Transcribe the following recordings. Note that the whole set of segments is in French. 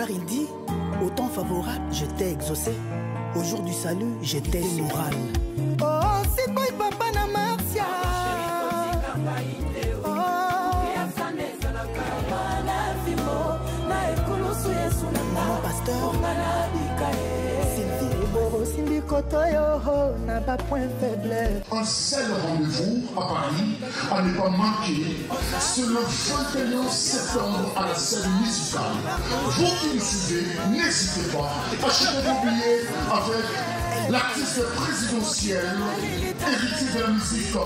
car il dit, au temps favorable, je t'ai exaucé. Au jour du salut, j'étais moral. Oh, c'est pas papa na Marcia. Maman pasteur. Un seul rendez-vous à Paris à ne pas manquer, c'est le 21 septembre à la scène musicale. Vous qui nous suivez, n'hésitez pas, achetez vos billets avec l'artiste présidentiel, héritier de la musique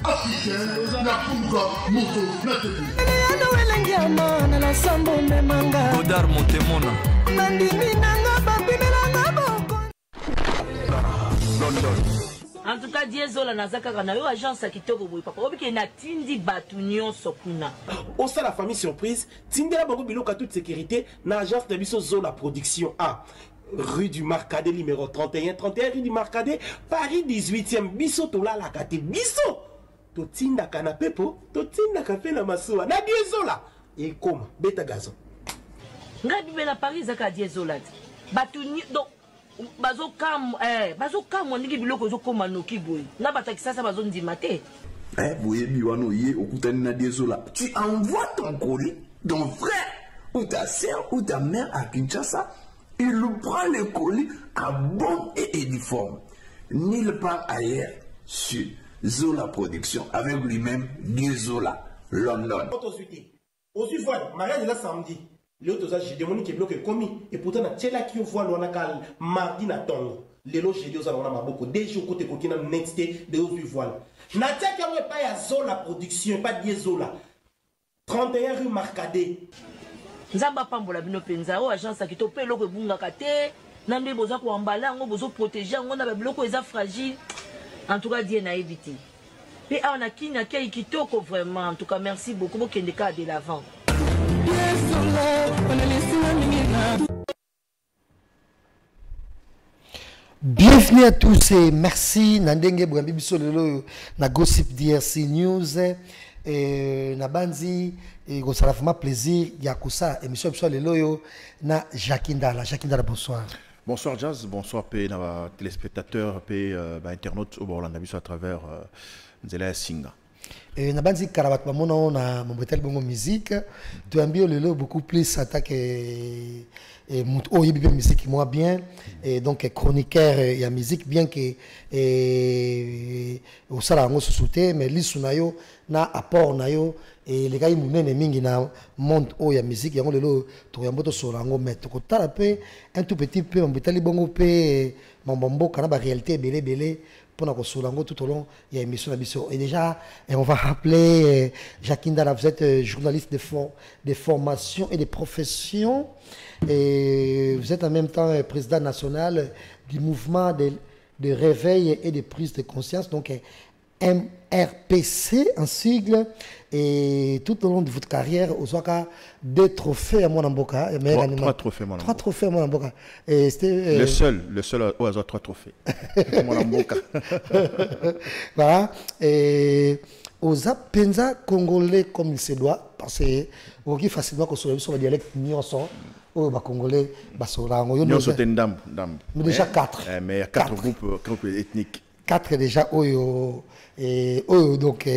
africaine, Napunga Moto Nathalie. Godard Montemona. En tout cas, Diezola Nazaka na yo agence à kitoko boy papa obiki na tindi batunyon sokuna. Au sein de la famille surprise, tindela bango biloko toute sécurité na agence de biso Zola Production A. Rue du Marcadet numéro 31 rue du Marcadet, Paris 18e, biso tola la kate biso. To tinda canapé po, to tinda café na masuwa na Diezola. Et comme beta gazon. Ngabi bela Paris zaka Diezola. Batunyo donc bazo kam ndiki biloko zo koma noki boy na batakisa sa bazo ndima te boye biwano ye okutani na Diezola, tu envoies ton colis, ton frère ou ta sœur ou ta mère à Kinshasa, il prend le colis à bon et uniforme, nulle part ailleurs sur Zola Production avec lui-même Diezola London. Aujourd'hui voilà mariage là samedi. L'autre j'ai demandé que bloque commis et pourtant na tela qui voit l'onakal mardi na tongo. Lelo j'ai dit aux alona maboko déjà côté kokina nexté de aujourd'hui voilà. Na tia qui a pas ya Zola Production pas Diezola. 31 rue Marcadet. Nzamba pambola bino penza o agence akito pe loko bunga kate nande boza ko ambala ngo bozo protéger ngo na ba biloko eza fragile. En tout cas die na éviter. Et on a kina kay kitoko vraiment en tout cas merci beaucoup pour kende ka de l'avant. Bienvenue à tous et merci Nandenge Bougambi biso lelo na gossip DRC News et na banzi et go sala vraiment plaisir ya kosa émission biso lelo yo na Jacquindala. Jacquindala, bonsoir. Bonsoir Jazz, bonsoir P na téléspectateurs P internautes au Borlanda biso à travers Nzela Singa. Et na banzi karabat mamono na mobetel bongo musique tu ambio lelo beaucoup plus attaque et oh il y a musique moi bien et donc chroniqueur il y a musique bien que au salango sous-souté mais lisunayo na apport nayo et les gars ils munene mingi na monde oh il y a musique yango lelo to yamboto solango mais to kotala pe un tout petit peu mobetel bongo pe mambombo kana ba réalité belé pour nous solango tout au long il y a émission et déjà on va rappeler Jacquindala, vous êtes journaliste de formation et de profession et vous êtes en même temps président national du mouvement de réveil et de prise de conscience, donc MRPC en sigle, et tout au long de votre carrière, vous avez 2 trophées à Monamboka. 3 trophées, Monamboka. 3 trophées à Monamboka. Le seul au hasard 3 trophées. Monamboka. Voilà. Et aux Apenza congolais comme il se doit, parce que vous avez facilement construit sur le dialecte nyonso. Oh, bah congolais, bah sorango. Nyonso tendam. Mais déjà 4. Mais il y a 4 groupes ethniques. 4 déjà, et donc,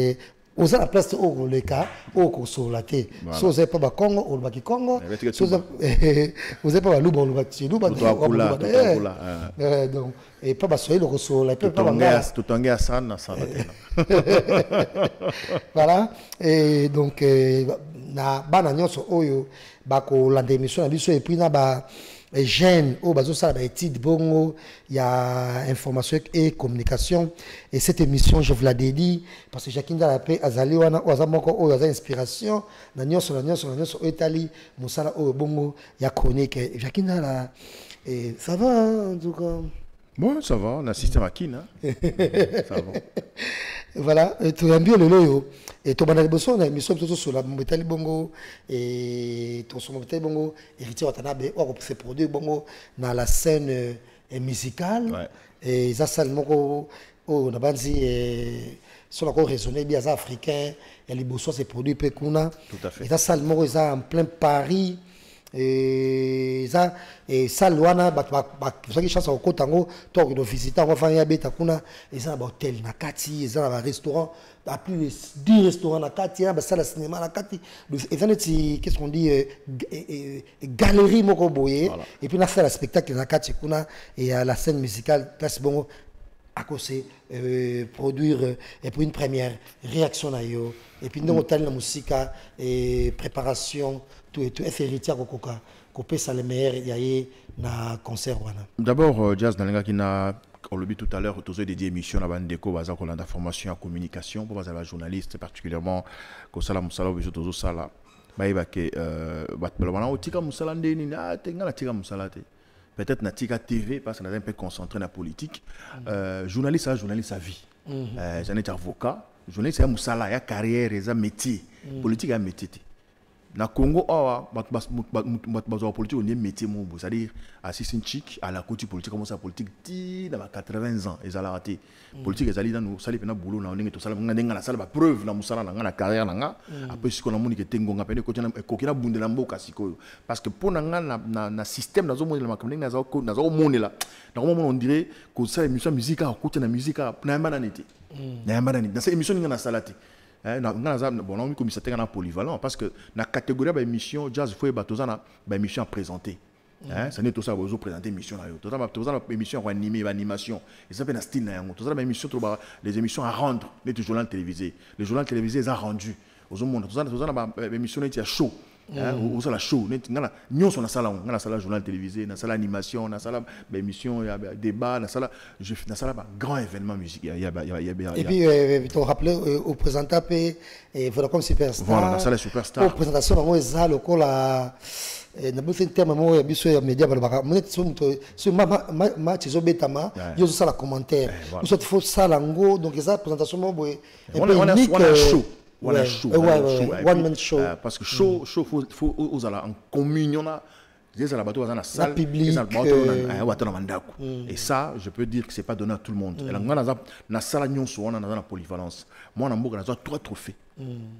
aux la place au le cas, au consolaté. Si vous n'avez pas Congo, au Baki Congo, si vous n'avez pas Luba, au Baki Luba, donc, et pas soyez le consolaté, pas tout en guerre, ça. Voilà, et donc, na bananion so oyo, bako la démission, et puis na ba. Les jeunes, au bazo ça étude bongo, il y a information et communication. Et cette émission, je vous la dédie parce que Jacquindala paix azali wana ozamoko o yaza inspiration na nyonso Italie musala o bongo ya chronique. Jacquindala et ça va en tout cas. Bon, ça va, on a un système à Kina. Ça va. Voilà, tu as bien le loyo. Et tu as bien besoin d'une émission sur la Mbetali Bongo et ton son Mbetali Bongo, héritier Watanabe, on se produit Bongo dans la scène musicale. Et ça, c'est le mot on a banzi sur la raisonner bien africain, et les besoins se produit Pekuna. Tout à fait. Et ça, c'est le mot en plein Paris. et ça wana qui chance au kotango to de visiter on va faire beta kuna et ça hôtel na kati et ça un restaurant à plus de 10 restaurants na kati ba salle cinéma na kati et ça qu'est-ce qu'on dit galerie moko boye et puis on a fait le spectacle na kati kuna et à la scène musicale classe bongo à cause produire et pour une première réaction na yo et puis nous on la musique et préparation tout héritier kokoka kopé ça le meilleur yaye na concert wana d'abord jazz dans les qui na on le dit tout à l'heure tous dédié émission na bandeko baza ko landa formation en communication pour baza journaliste particulièrement ko sala musala obiso tozo sala bayiba ke bat bana otika musala ndeni na tenga na tika musala te peut-être na tika TV parce qu'on est un peu concentré na politique journaliste à vie j'en ai avocat journaliste à musala ya carrière et métier politique à métier na Congo awa bazo politique on est métier mo c'est-à-dire assistant chic à la côté politique comme ça politique ti dans 80 ans ils a raté politique ils ali dans nous sali pena boulot na on to sala nga na sala ba preuve na musala na na carrière na nga après ce qu'on a moni que tengo nga pene ko tina ko kina bundela mboka sikoyo parce que pour na na système na zo moni na makamne na zo moni là na comment on dirait que ça émission musique à côté na musique na yamba na niti na yamba na niti dans cette émission nga na salati bon, on a comme ça polyvalent parce que la catégorie d'émission jazz il faut une émission à présenter. Ça n'est tout ça vous présenter émission là. Tout ça émission animée animation. Et ça fait un style là. Tout ça émission les émissions à rendre les journaux télévisés. Les journaux télévisés ils ont rendu. Aux monde tout ça émission est show. Ou ça la show nous on a ça là on a ça là journal télévisé on a ça l'animation on a ça là émission il y a débat on a ça là je fais ça là grand événement musique il y a et puis tu rappelles au présentateur et voilà comme superstar voilà ça la superstar au présentation on est ça le col à na bu fin terme mo ya biso ya media balabaka mo sur ma tizo betama yo ça la commentaire nous soit faut ça lango donc ça présentation mo boy on a show Voilà, one man show. Parce que show faut aux en communion là. Des à la bateau dans la salle, public, et ça, je peux dire que c'est pas donné à tout le monde. La salle on a dans la polyvalence. Moi, on a trois trophées.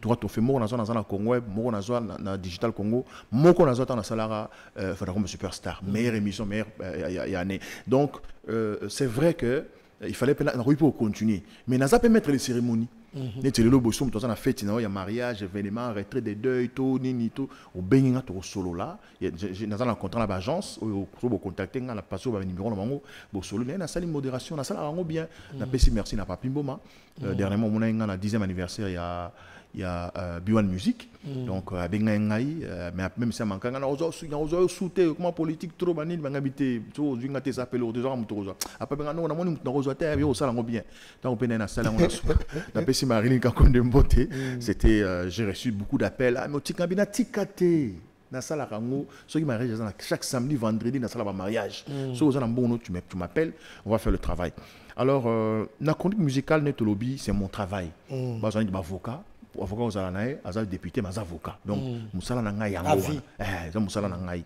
Trois trophées. Moi, on a dans la Congo, moi, on a dans la Digital Congo, moi, on a dans la salle comme superstar, meilleure émission, meilleure année. Donc, c'est vrai que il fallait pour continuer. Mais on a pas mettre les cérémonies. Les télélobossons, tout ça, on a fait, il y a mariage, événement, retrait des deuils, tout, nini, tout. Au Bénin, tout solo là. J'ai un contrat à l'agence, au contacter, on a passé au numéro, on a solo, on a salle modération, on a salle bien. On a passé merci, on a pas pimboma. Dernièrement, on a eu un 10e anniversaire, il y a B1 Music, donc avec mais même si on manque, on a sauté comment politique trop banni, on a habité, tout, on a s'appelé au 2 ans, après on a mon dans Rosa terre, au salon bien. Donc on a salle, on a passé Marine Kakon de Mbote, c'était j'ai reçu beaucoup d'appels, mais au Tikabina Tikate. Dans la salle ceux qui marient chaque samedi, vendredi, dans la salle de mariage. Si vous avez un bon nom, tu m'appelles, on va faire le travail. Alors, la chronique musicale, net lobby, c'est mon travail. J'ai un avocat. Avocat aux alanaïs, aux députés, mais avocat. Donc, Moussala Nangaï, Moussala Nangaï.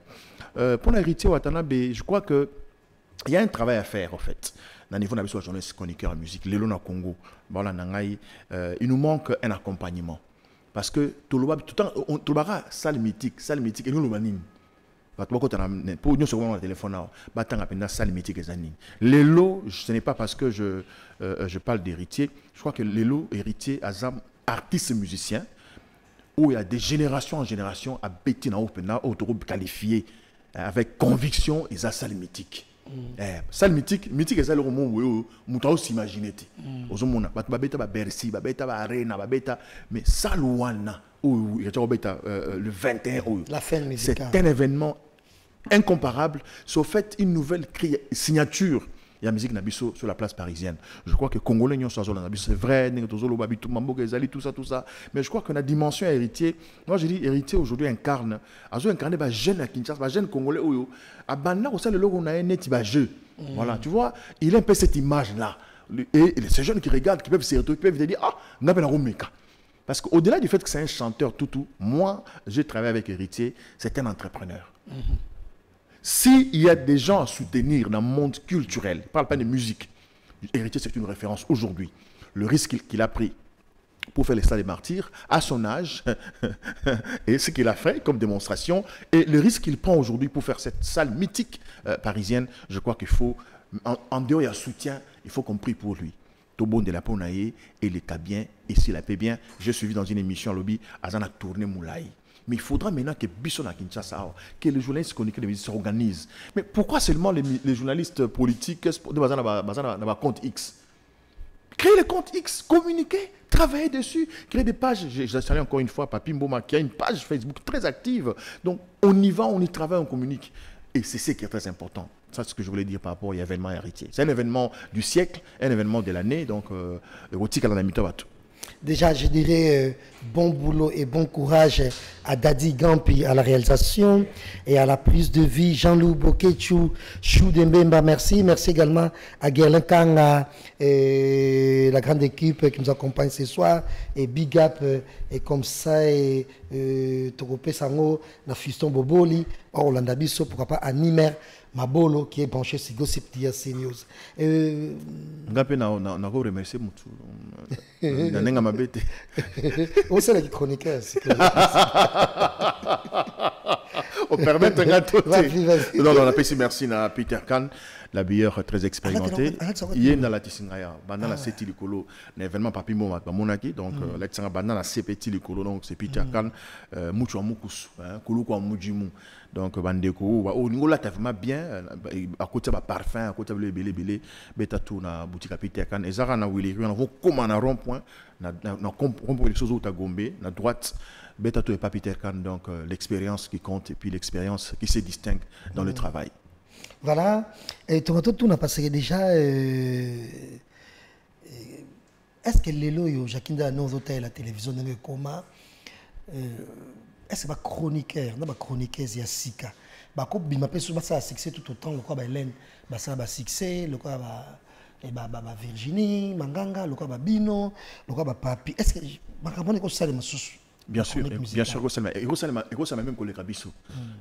Pour l'héritier Watanabe, je crois qu'il y a un travail à faire, en fait. Dans le niveau de la journaliste chroniqueur en musique, Lélo na Congo, il nous manque un accompagnement. Parce que tout le temps, salle mythique, et nous le manine. Pour nous, sur le téléphone, salle mythique et années. Lélo, ce n'est pas parce que je parle d'héritier, je crois que Lélo, héritier, Azam, artiste musicien, où il y a des générations en génération à Bétina, qualifié avec conviction, et ça, salle mythique. Salle mythique, mythique, c'est le moment où on s'imagine. Bercy, Arena, mais salle Wana, où le 21, la fin musicale. C'est un événement incomparable. C'est au fait une nouvelle signature. Il y a la musique Nabiso sur la place parisienne. Je crois que Congolais sont sur la c'est vrai, tout ça. Mais je crois que la dimension héritier, moi je dis héritier aujourd'hui incarne, un jeune à Kinshasa, un jeune Congolais, à Banda, au sein de l'eau, on a un net jeu. Voilà, tu vois, il a un peu cette image-là. Et ces jeunes qui regardent, qui peuvent se retrouver, qui peuvent dire, ah, on a un Romeka. Parce qu'au-delà du fait que c'est un chanteur tout, moi, j'ai travaillé avec héritier, c'est un entrepreneur. S'il y a des gens à soutenir dans le monde culturel, je ne parle pas de musique, héritier c'est une référence aujourd'hui. Le risque qu'il a pris pour faire les stades des martyrs à son âge et ce qu'il a fait comme démonstration et le risque qu'il prend aujourd'hui pour faire cette salle mythique parisienne, je crois qu'il faut, en dehors il y a soutien, il faut qu'on prie pour lui. Tobon de la Ponaye et le cas bien et s'il la paie bien. J'ai suivi dans une émission à lobby, Azana tourné Moulaï. Mais il faudra maintenant que Bisson à Kinshasa, que les journalistes chroniqueurs de musique s'organisent. Mais pourquoi seulement les journalistes politiques de compte X? Créer le compte X, communiquer, travailler dessus, créer des pages. J'ai salue encore une fois Papi Mboma qui a une page Facebook très active. Donc on y va, on y travaille, on communique. Et c'est ce qui est très important. Ça, c'est ce que je voulais dire par rapport à l'événement héritier. C'est un événement du siècle, un événement de l'année. Donc, déjà, je dirais bon boulot et bon courage à Dadi Gampi à la réalisation et à la prise de vie. Jean-Loup Bokechou, Chou Dembemba, merci. Merci également à Gerlin Kanga et la grande équipe qui nous accompagne ce soir. Et Big Up, et comme ça, et Torope Sango, la Fiston Boboli, Orlando Bisso, pourquoi pas Animer Mabolo qui est branché sur Gossip Tia CNews. Ngapé na remercier mutu. Na nenga mabete. Où c'est qui chroniqueur? On permet de gâteau. Non, on appelle ici merci à Peter Kahn, la bière très expérimentée. Il y a dans la Tissingaya, dans la Seti Likolo, l'événement Papi Moma, Monaki, donc l'excellent dans la CPT Likolo, donc c'est Peter Kahn, Mouchou Amoukus, Koulouko Amoudjimou. Donc, Bandeko, au niveau là, tu as vraiment bien, à côté de parfum, à côté de belé, bêta tout na boutique à Peter Kahn. Et ça, na Willy, on a comme un rond-point, na rond-point les choses où tu as gombé, na droite, bêta tout et pas Peter Kahn. Donc, l'expérience qui compte et puis l'expérience qui se distingue dans le travail. Voilà. Et Toronto, tout n'a passé déjà. Est-ce que les loyaux, Jacinda, nos hôtels, la télévision, dans le coma, est-ce que les chroniqueurs, les chroniqueurs, il y a Sika, il m'a souvent ça a succès tout autant, le quoi Hélène, ça a succès, le quoi Virginie, Manganga, le quoi Bino, le quoi Papi. Est-ce que ma campagne est ça les massous? Bien sûr, même collègue Abisso.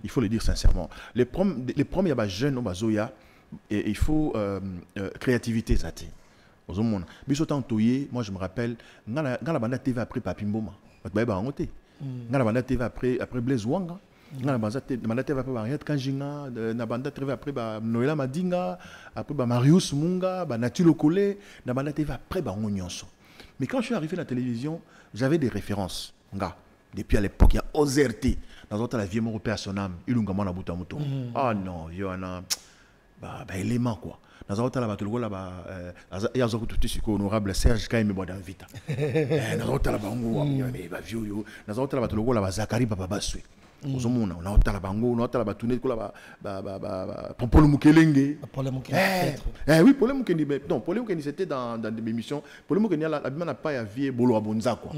Il faut le dire sincèrement. Les premiers jeunes Zoya, il faut créativité zati. Bisso tantoyé, moi je me rappelle, dans la bande TV après Papi Mboma, dans la bande TV après Blaise Wanga, dans la bande TV après Mariette Kanjinga, dans la bande TV après Noëlla Madinga, après Marius Munga, Natilo Kole, dans la bande TV après Onyonso. Mais quand je suis arrivé à la télévision, j'avais des références. Depuis à l'époque, il y a OZRT. Dans l'autre, la vieille européenne à son âme, il y a Boutamoto. Ah non, il y a un élément quoi. Dans l'autre, il y a un honorable Serge Kaime Bodanvita. Dans l'autre, il y a un Zakari Bababaswe. On a la bango, on a la batounette, Paul Moukelenge. Oui, Paul Moukelenge. Non, Paul Moukelenge c'était dans des émissions. Paul Moukelenge n'a pas à vie Bolo Abonza quoi.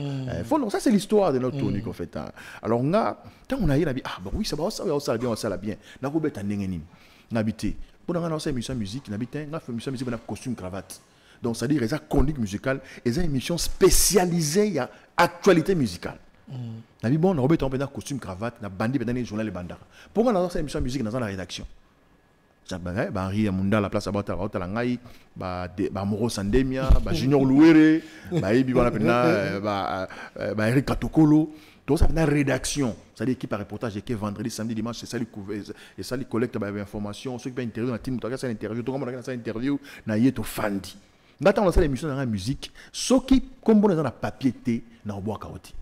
Ça c'est l'histoire de notre tonique en fait. Alors quand on a eu la vie, ah bah oui ça va ça bien, ça va bien. Na ko beta ndengeni. N'habité. Pendant qu'on a fait émission musique, n'habité, on a fait émission musique, on a costume cravate. Donc ça dit les chronique musicale, et une émission spécialisée à actualité musicale. On a dit bon, on a un costume cravate, on a bandé dans les journaux les bandards. Pourquoi on a fait émission musique dans la rédaction? Henri Amunda la place à Bata la Ngai, Moro Sandemia, Junior Louere, Ibi Eric Katokolo. Donc ça fait une rédaction, c'est-à-dire l'équipe à reportage qui est vendredi, samedi, dimanche, c'est ça et ça les collecte des informations, ceux qui ont interview dans la team, c'est l'interview, tout le monde a une interview, na yeto fandi. Maintenant on a fait l'émission dans la musique, ceux qui comme on est dans la papier té na bois kaoti.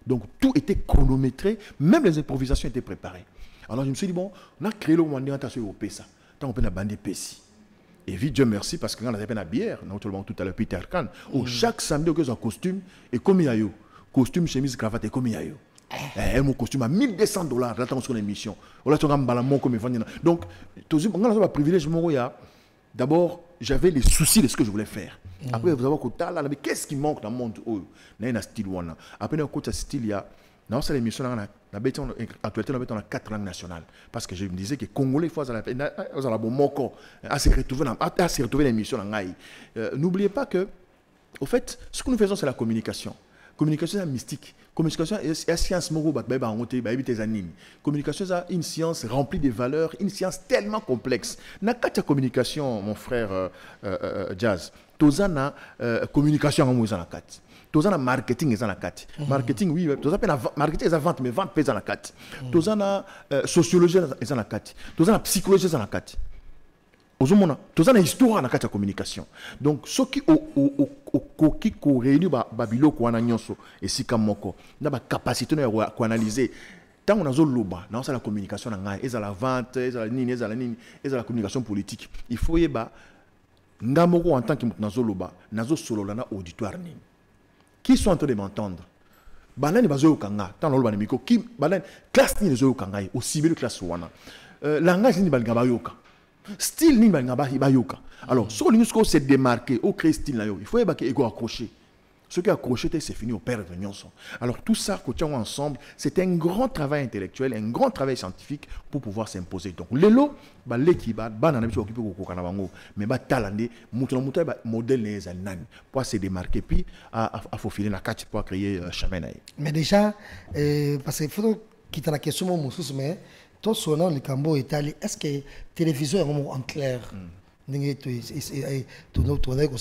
Donc tout était chronométré, même les improvisations étaient préparées. Alors je me suis dit bon, on a créé le moment d'orientation européen ça. Tant on peut la bande Pessi. Et vite Dieu merci parce que quand on a fait la bière, naturellement tout à l'heure Peter Kahn, chaque samedi on a un costume et comme il y a eu costume, chemise, cravate et comme il y a eu. Mon costume à $1200 là dans son émission. Donc, on a un privilège. D'abord, j'avais les soucis de ce que je voulais faire. Après, vous avez mais qu'est-ce qui manque dans le monde? Il y a un style. Après, dans le style, il y a dans cette émission, on a 4 langues nationales. Parce que je me disais que les Congolais, il faut se retrouver l'émission. N'oubliez pas que, au fait, ce que nous faisons, c'est la communication. Communication mystique. Communication est une science communication est une science remplie de valeurs, une science tellement complexe. Dans la communication, mon frère Jazz, Tozana communication en Tous en marketing et en kati. Marketing oui, tous en marketing et en vente mais vente pèse en kati. Tous en sociologie et en kati. Tous en psychologie et en kati. Ozomona, tous en histoire en kati de communication. Donc ce qui au réunit babilo ko ana nyonso et si kamoko na ba capacité na ko analyser. Tant on a zoloba, dans la communication et la vente, et la communication politique, il faut y ba ngamoko en tant que nazoloba, nazo solo lana auditoire ni. Qui sont en train de m'entendre? Banani bazo kanga, tant lolo banimiko qui banani classe ni zo kanga aussi belle classe wana. Langage ni balga bayoka. Style ni balga bayoka. Alors, sur l'UNESCO s'est démarqué au créer style là, il faut y ba ego accroché. Ce qui a accroché, c'est fini au père de Nyonson. Alors tout ça, que tient ensemble, c'est un grand travail intellectuel, un grand travail scientifique pour pouvoir s'imposer. Donc, l'élo, l'équipe, mais talendé, modèle les années pour se démarquer, puis à faufiler la carte pour créer chemin. Mais déjà, parce qu'il faut quitter la question, mais toi, sonant le Cambo Italie, est-ce que la télévision est en clair? Tu es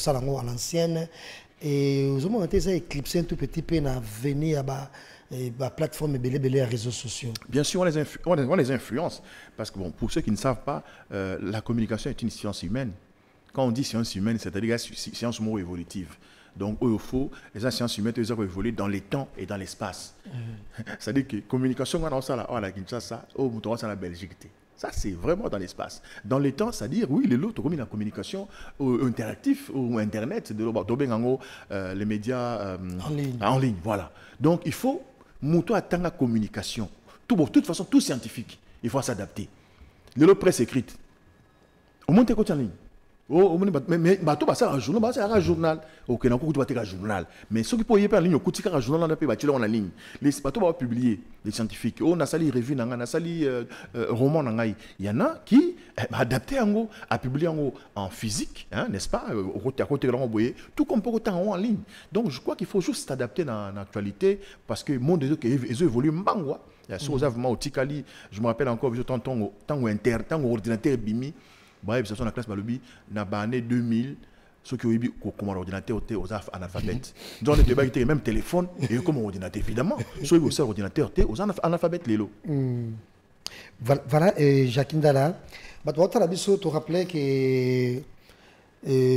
à l'ancienne. Et aux moments où ça éclipsé un tout petit peu à venir à la plateforme et les réseaux sociaux. Bien sûr, on les influence. Parce que bon, pour ceux qui ne savent pas, la communication est une science humaine. Quand on dit science humaine, c'est-à-dire une science mot évolutive. Donc, il faut, les sciences humaines, elles évoluer dans les temps et dans l'espace. C'est-à-dire que la communication, on a la Kinshasa, on a la Belgique. Ça, c'est vraiment dans l'espace. Dans les temps, c'est-à-dire, oui, les autres, comme la communication interactive ou Internet, les médias en ligne. Voilà. Donc, il faut monter à tant la communication. De toute façon, tout scientifique, il faut s'adapter. Les presse écrite. Au moins, tu es en ligne. Mais tout ça un journal, c'est un journal. OK, donc tu vas un journal. Mais ceux qui peuvent y faire en ligne, tu un journal on peut en ligne. Les bateaux vont publier les scientifiques. On a sali revue on a sali roman il y en a qui adapté à publier en physique, hein, n'est-ce pas? À côté de tout comme pour autant en ligne. Donc je crois qu'il faut juste s'adapter dans l'actualité parce que le monde ils évoluent mbangwa. Il y a au Tikali, je me rappelle encore tant ordinateur bimi. Bref, c'est la classe Balobi, dans l'année 2000, ceux qui ont eu comme ordinateur aux analphabètes. Donc, on a même téléphone et comme ordinateur, évidemment. Ceux qui ont un ordinateur aux analphabètes, les lots. Voilà, Jacqueline Dala. Tu as te rappelé que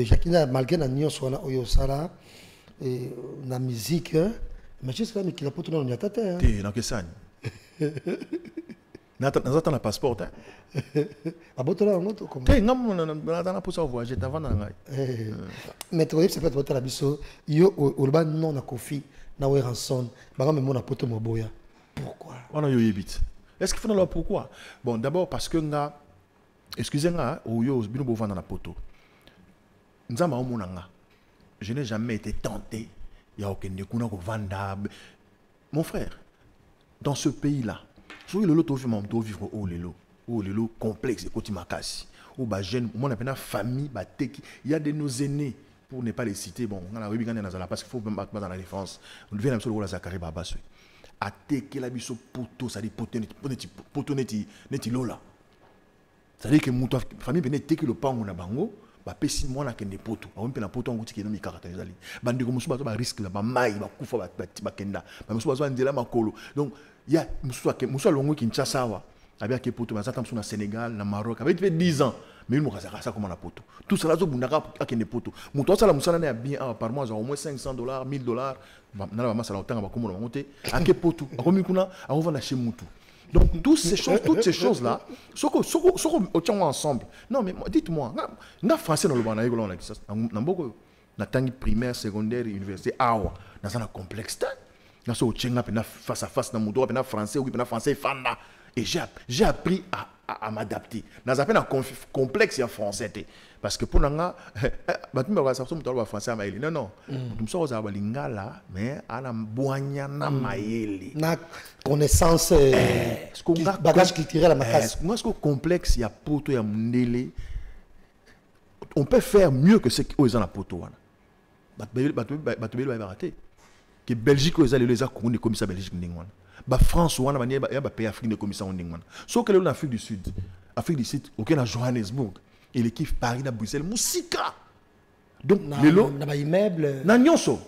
Jacqueline Dala, malgré la nuance, la musique, mais je sais qu'il a pas tout le monde. Tu es dans quel sang? Nazata na passeport hein. Abotola ngoto comme. Te ngam na pour ça voyager avant na ngai. Mais tu vois c'est pas botola biso yo urban non na kofi na we ranson ba même na poto moboya. Pourquoi? On a yo yebit. Est-ce qu'il faut là pourquoi? Bon d'abord parce que nga excusez-moi o yo bino bo vendre na poto. Nzamba o monanga. Je n'ai jamais été tenté ya okende kuna ko vanda. Mon frère dans ce pays-là so le lot vivre au lelo complexe et côté makasi ou ba jeune mon appelle famille ba teki il y a de nos aînés pour ne pas les citer bon on a rubigane dans la parce qu'il faut même pas dans la défense on devient même sur la Zakari Baba so a teki la biso poto ça dit poto neti lola ça dit que mon famille venait teki le pango na bango ba pesi mwana kende poto ba mpe na poto nguti ke no mi karata ezali bandeko musu bazo ba risque la ba mai ba kufa ba kenda ba musu bazo ndela makolo donc il y a musu longo Kinshasa wa abia ke poto bazata musu na Sénégal na Maroc avec 10 ans mais il moka ça comme na poto tout cela zo bundaka akende poto muto sala musala na bien par mois au moins $500 $1000 na ba masala otanga ba komo na monter ake poto akomi kuna avona chez mutu. Donc toutes ces choses-là, soko au tient ensemble. Non mais dites-moi, na français dans le bana yego na kisasa. Na mboko na tangi primaire, secondaire, université awa, na sana complexe. Na so tchenga pe na face à face na mudo pe na français ou pe na français fanda. Et j'ai appris à m'adapter. Na za pe na complexe en français parce que pour nanga batumba ba sapso muto ba français maeli. Non. Tumso za ba lingala mais ana boanya na maeli. Na connaissance bagage culturel à ma casse. Moi ce que complexe il y a poto ya mundele. On peut faire mieux que ce qui aux en la poto wana. Batubeli ba raté. Que Belgique aux les a connu comme ça Belgique ndingwana. Ba France wana ba pays Afrique comme ça ndingwana. So que l'Afrique du Sud. Afrique du Sud auquel na Johannesburg. Et l'équipe Paris à Bruxelles, Moussika. Donc, les lots. Dans immeuble. Dans Nyonso.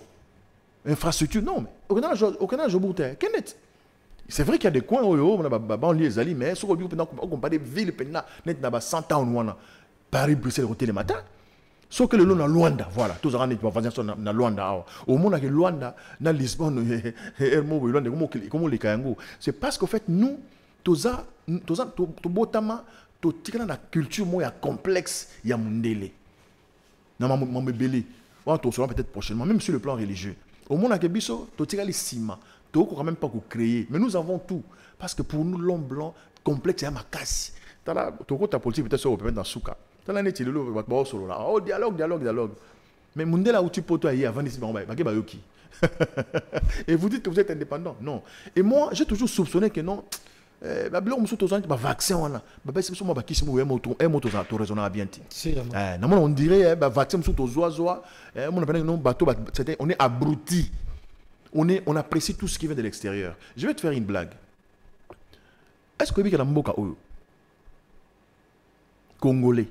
infrastructure, non, mais aucun jour bouteille. C'est vrai qu'il y a des coins où on a banlieue Zali, mais ce qu'on dit, on parle des villes, net n'a pas 100 ans ou Paris, Bruxelles, côté le matin. Sauf que le long de Luanda, voilà, tous les gens qui na Luanda. Au monde que Luanda, na Lisbonne, comment les Kayango. C'est parce qu'en fait, nous, tous botama, tous la culture moins complexe, il y a Mundele. Non, mais belé. On va peut-être prochainement, même sur le plan religieux. Au monde que Bisso, tous les cima, tous quand même pas créer. Mais nous avons tout. Parce que pour nous, l'homme blanc complexe, il y a ma casse. Tu as ta politique peut-être sur le dans Souka. Dialogue. Mais Mundela où tu peux toi avant d'ici, et vous dites que vous êtes indépendant. Non. Et moi, j'ai toujours soupçonné que non. Vaccin, on dirait vaccin, on est abruti. On apprécie tout ce qui vient de l'extérieur. Je vais te faire une blague. Est-ce que vous avez un Congolais?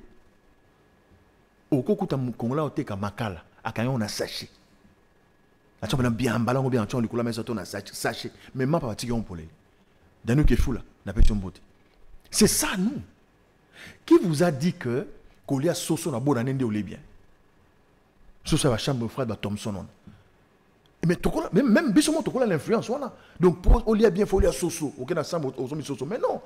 Au Kokuta Congolais, on a makala. On a sachet. On a bien emballant, bien en train on a sachet. Mais ma pas tigre pour les. Dans nous qui est fou là, n'a pas de beauté. C'est ça, nous. Qui vous a dit que Kolia Soso n'a pas d'année ou les bien? Soso va chambre froide de Thompson. Mais même Bissomo Tokola l'influence, voilà. Donc pour Olia bien, il faut Olia Soso. Ok, na chambre aux hommes Soso. Mais non,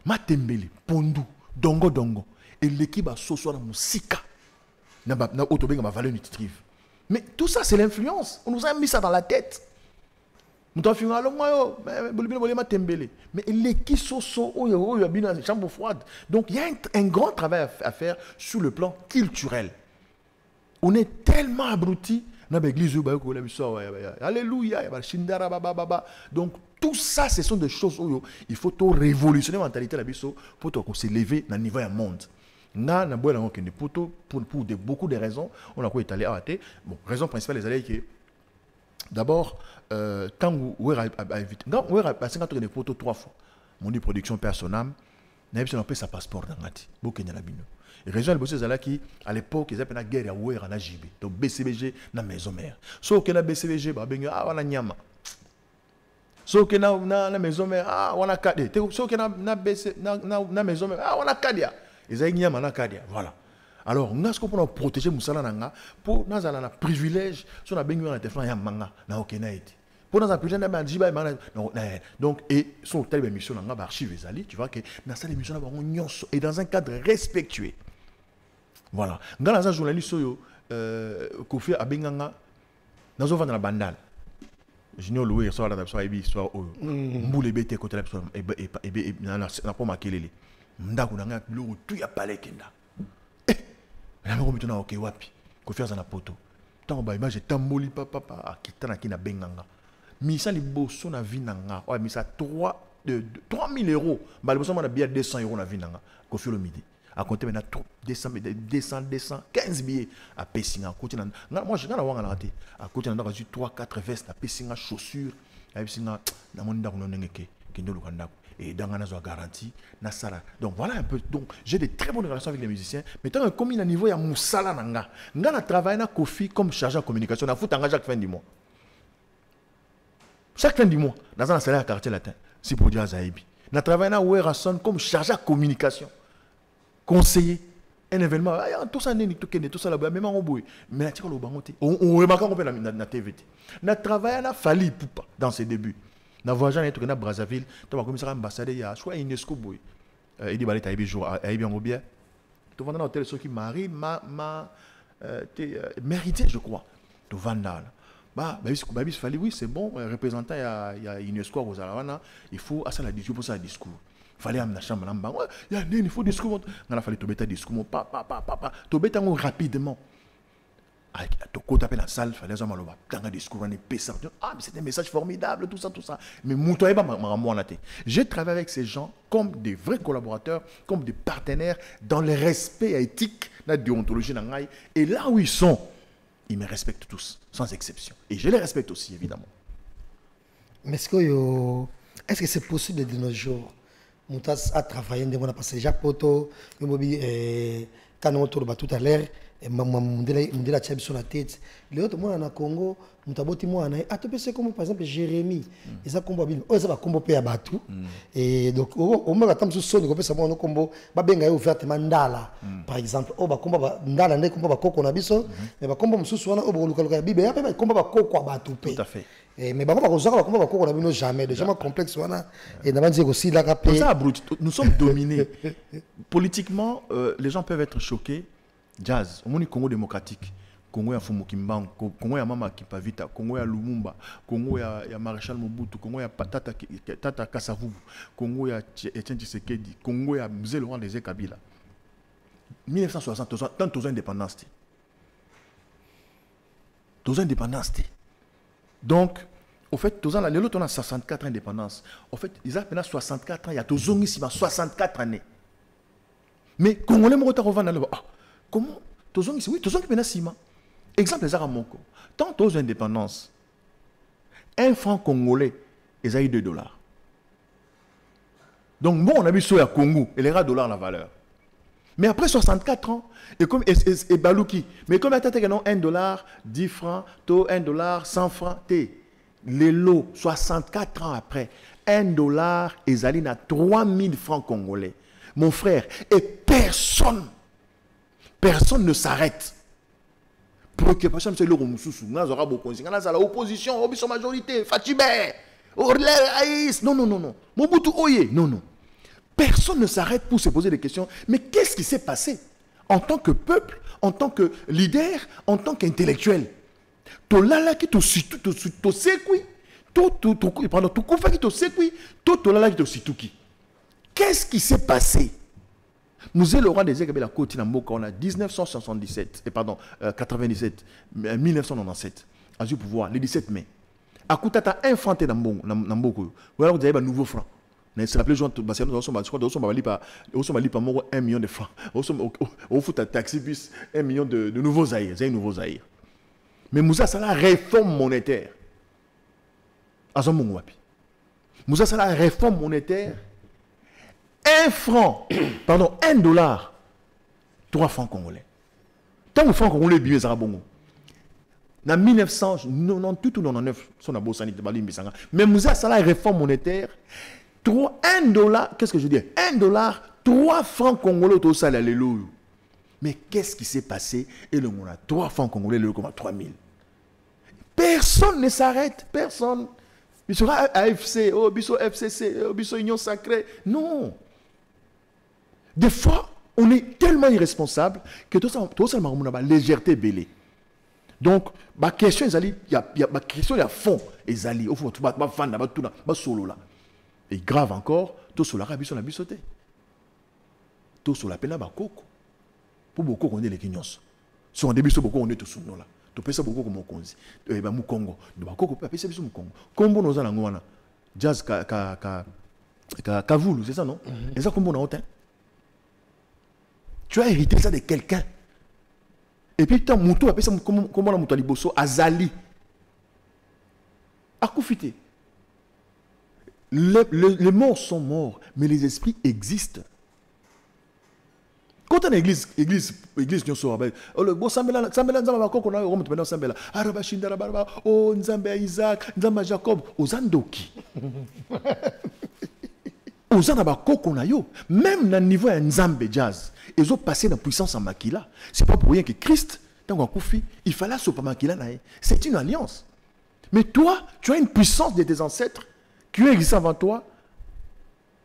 Matembele, Pondu, Dongo. Et l'équipe a Soso na Musika. Na autobé ma valeur nutritive. Mais tout ça, c'est l'influence. On nous a mis ça dans la tête. Nous avons fait mais l'équipe Soso, il y a bien une chambre froide. Donc il y a un grand travail à faire sur le plan culturel. On est tellement abrutis. Alléluia. Donc tout ça, ce sont des choses où il faut révolutionner la mentalité pour se lever dans le niveau du monde. Pour beaucoup de raisons, on a étalé à la bon, raison principale, les alliés qui d'abord, quand vous avez des photos 3 fois, mon dit production personnelle, on a sa passeport dans la et raison de qui à l'époque ils avaient une guerre à ouer en AJB donc BCBG na maison mère sauf que na BCBG ba benga ah wana nyama sauf que na maison mère ah wana kade sauf que na BC na maison mère ah wana kadia ils avaient nyama na kadia voilà. Alors on a ce qu'on peut protéger musala nanga pour nous avons un privilège sur la benga na téléphone ya manga na okenaiti pour nous appuyer na banjiba donc et son telle émission nanga ba archive ezali tu vois que dans cette émission là on nyonso et dans un cadre respectueux. Voilà. Quand les journalistes Kofi Abenganga, nous avons dans la bandale. Junior Louis, soit la soit soit Mboule BT côté la et n'a pas marqué les. Ndaku nanga bilo tout ya palais kenda. Na mo mitona OK wapi. Kofi azana poto. Tant ba image tamboli papa akitana kina benganga. Misa liboso na vinanga. Ouais, misa 3 000 €. Ba liboso na bien 200 € na vinanga. Kofi le midi. À compter maintenant 200, 15 billets à Pessinga. Moi, je n'ai pas raté. À côté, on a 3-4 vestes à Pessinga, chaussures. À Pessinga, et dans la garantie, donc voilà un peu. Donc j'ai de très bonnes relations avec les musiciens. Mais tant que comme il y a un niveau, il y a Moussala Nanga. Nanga travaille na Kofi comme chargé de communication. On a foutu chaque fin du mois. Chaque fin du mois, dans un salaire à quartier latin. C'est pour dire à Zaïbi. On a travaillé na Werrason comme chargé de communication. Conseiller un événement tout ça tout ça là même en boui mais on remarque qu'on peut la TVT na travail na Fali Poupa dans ses débuts na voyage na Brazzaville tu vas commissaire ambassadeur il y a soit UNESCO boy il dit balé taïbi jour à bien bien tu vas dans hôtel ceux qui marie mérité je crois tu vas là bah Fali oui c'est bon représentant il y a UNESCO aux Alawana il faut à ça la discours pour ça discours. Fallait amener la chambre là-bas. Il faut discours. Il fallait te mettre discours. Papa. Te mettre rapidement. Quand tu appelles la salle, il fallait que tu aies un discours. Ah, mais c'est un message formidable, tout ça. Mais j'ai travaillé avec ces gens comme des vrais collaborateurs, comme des partenaires, dans le respect éthique, la déontologie. Et là où ils sont, ils me respectent tous, sans exception. Et je les respecte aussi, évidemment. Mais est-ce que c'est possible de nos jours? Moutas a travaillé, on a passé Jacques Poto, quand on tourne tout à l'heure, mundela tia biso na tête leo tomona na Congo mutaboti mwana atopese comme par exemple Jérémie eza kombo bino oza ba kombo pe ya batu et donc au moins atam soni ko pesa mwana kombo ba benga yo ouvertement ndala par exemple o ba kombo ba ndala ne kombo ba koko na biso mais ba kombo mususu wana o bo luka bibe ya pe ba kombo ba koko batu pe tout à fait mais ba kombo ba koko na bino jamais déjà complexe wana et na banzi aussi la rapé nous sommes dominés politiquement les gens peuvent être choqués. Jazz, au monde Congo démocratique, Congo ya Fumu Kimbangu, Congo ya Mama Kipavita, Congo ya Lumumba, Congo ya Maréchal Mobutu, Congo ya Tata Kasavubu, Congo ya Etienne Tshisekedi, Congo ya Mzee Laurent Désiré Kabila. 1960, tant aux indépendances. Aux indépendances. Donc, au fait, les autres ont 64 indépendances. Au fait, ils ont 64 ans, il y a tous 64 années. Mais Congolais me retrouvent dans le comment tozongi oui tozongi pena sima exemple ezaka moko tant aux indépendances un franc congolais ils a eu $2 donc bon on a vu sur ya Congo il y aura $1 la valeur mais après 64 ans et comme et baluki mais comme attendez que non $1 10 francs to $1 100 francs t les lots 64 ans après $1 ils allaient à 3000 francs congolais mon frère et personne ne s'arrête. Préoccupation, c'est le Romususu. Nous avons beaucoup de l'opposition, l'opposition majorité, Fatibé, non. Mobutu Oye, non. Personne ne s'arrête pour se poser des questions. Mais qu'est-ce qui s'est passé en tant que peuple, en tant que leader, en tant qu'intellectuel? Tolala qui te sekui, pardon, tout koufa qui te sekui, tolala qui te situki. Qu'est-ce qui s'est passé? Nous avons le roi des Kabila Koti Namboka, on a 1977, pardon, 97, 1997, à du pouvoir, le 17 mai. À Koutata, infanté Namboko. Voilà, vous avez un nouveau franc. C'est la plus jointe, parce que nous sommes 1 million de francs. Au foot à taxi bus, 1 million de nouveaux aïrs. C'est un nouveau aïr. Mais Moussa, c'est la réforme monétaire. Moussa, c'est la réforme monétaire. 1 franc, pardon, $1, 3 francs congolais. Tant que francs congolais, bien, ça va bon. En 1998 ou 99, son abo sanité, mais nous avons la réforme monétaire. $1, qu'est-ce que je dis? $1, 3 francs congolais au salaire, alléluia. Mais qu'est-ce qui s'est passé? Et le monde a 3 francs congolais, le comme 3000. Personne ne s'arrête, personne. Il sera AFC, oh, biso FCC, oh, biso Union Sacrée. Non. Des fois, on est tellement irresponsable que tout ça a légèreté belée. Donc, ma question est il y a question à fond et ali au fond tout ba fanda ba tout ba solo là. Et grave encore, tout sur la rabiso la bisoté. Tout sur la pena ba koko. Pour beaucoup on est les kinyos. Sur un début sur beaucoup on est tout sous nous là. Tu peux ça beaucoup comme konzi. Ba mu Congo. De ba koko pa ça biso mu Congo. Kombo nos ala ngwana. Jazz Kavulu, c'est ça non? Et ça kombo na hautain. Tu as hérité ça de quelqu'un. Et puis, tu as moutou, appelé ça comment on a moutou liboso, Azali. Akoufité. Les morts sont morts, mais les esprits existent. Quand on est église, nous sommes le bon Sambela, Nzamba, qu'on a remonté maintenant Sambela. Arabashinda, Rabarba, oh, Nzamba, Isaac, Nzamba, Jacob, Ozandoki. Même dans le niveau de Nzambe Jazz, ils ont passé dans la puissance en Makila. Ce n'est pas pour rien que Christ, dans le Koufi, il fallait se Makila. C'est une alliance. Mais toi, tu as une puissance de tes ancêtres qui ont existé avant toi,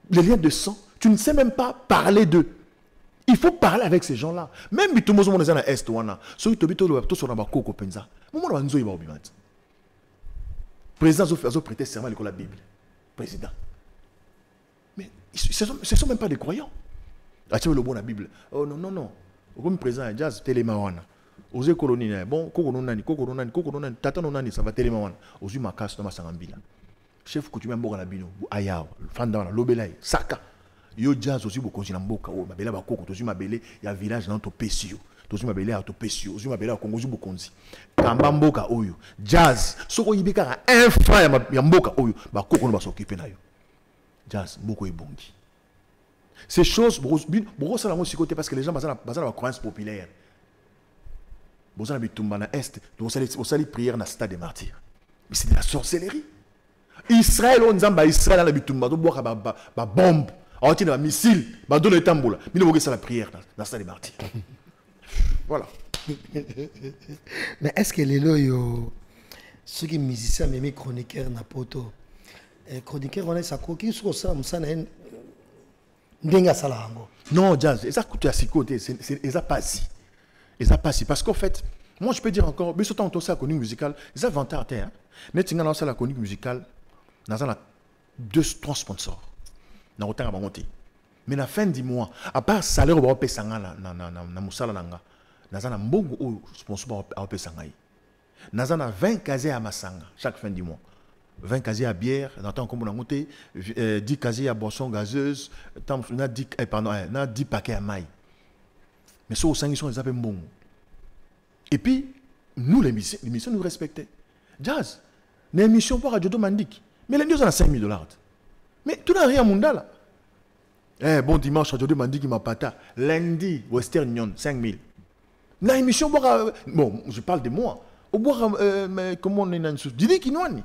les liens de sang. Tu ne sais même pas parler d'eux. Il faut parler avec ces gens-là. Même si tout le monde est dans l'Est, ceux qui sont dans le Koko Penza, le président a prêté serment à l'école de la Bible. Président. Mais ce ne sont même pas des croyants. Ah, tu veux le bon la Bible. Oh non. Comme président, Jazz, télémawana. Osez coloni, bon, kokononani, tata nonani, ça va télémawana. Ozu makas, no masangambila. Chef coutumier mboka na bino, ayao, fandana, lobelai, saka. Yo Jazz aussi beaucoup na mboka, oh, mabela ba koko, tozu mabele, ya village dans to pesio. Tozu mabele à to pesio, ozu mabele à Congo zu bokonzi. Kamba mboka oyo, Jazz, soko yibika un frère ya mboka oyo, ba koko no ba s'occuper na yo. Jazz, beaucoup est bongi. Ces choses, beaucoup ça côté parce que les gens basent la croyance populaire. vous avez bitumba na est, vous allez prière na stade des martyrs. Mais c'est de la sorcellerie. Israël, on zamba Israël na bitumba, to boka ba bombe, on tient un missile, ba do le tambola. Mais vous ça la prière na stade des martyrs. Voilà. Mais est-ce que les loyaux, ceux qui musiciens, même chroniqueurs, na poto, chroniqueurs, on a ça qui sont ça, ça n'a n'enga salango. Non, jazz, et ça coûte à 6 côtés, c'est ça pas si. Et ça pas si parce qu'en fait, moi je peux dire encore, mais surtout en ça la chronique musicale, ils ont vanté à terre. Mais tu as la chronique musicale, nous avons 2-3 sponsors. Nous avons autant à monter. Mais la fin du mois, à part salaire au bas sanga na musala nanga, nous avons un bon sponsor à bas sanga. Nous avons 20 casiers à masanga chaque fin du mois. 20 casiers à bière, nous avons comme on a monté 10 casiers à boissons gazeuses, nous avons 10 paquets à maille. Mais ceux au 5 ils sont les appels bon. Et puis nous l'émission nous respectait. Jazz, l'émission pour Radio Mandik. Mais les deux ont $5,000. Mais tout n'a rien à mon là. Eh, bon dimanche, Radio Mandik, il m'a pata. Lundi, Western Union, 5,000. Dans l'émission, bon, je parle de moi. Au boire, comment on est dans une chose? Didi Kinouani.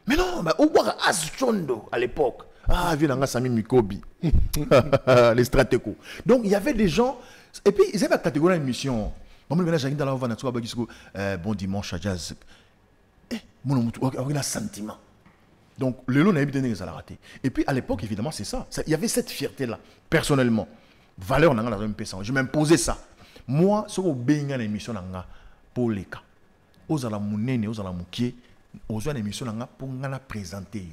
Mais non, au boire Aschondo à l'époque. Ah, viens dans Sami Mikobi. Les stratégies. Donc, il y avait des gens. Et puis, ils avaient la catégorie d'émission. Bon dimanche, Jazz. Mon un sentiment. Donc, le lot n'a pas été raté. Et puis, à l'époque, évidemment, c'est ça. Il y avait cette fierté-là, personnellement. Valeur, on a un peu. Je m'imposais ça. Moi, ce que je fais l'émission pour les cas. Aux alamounene, aux alamoukier, aux émissions pour présenter.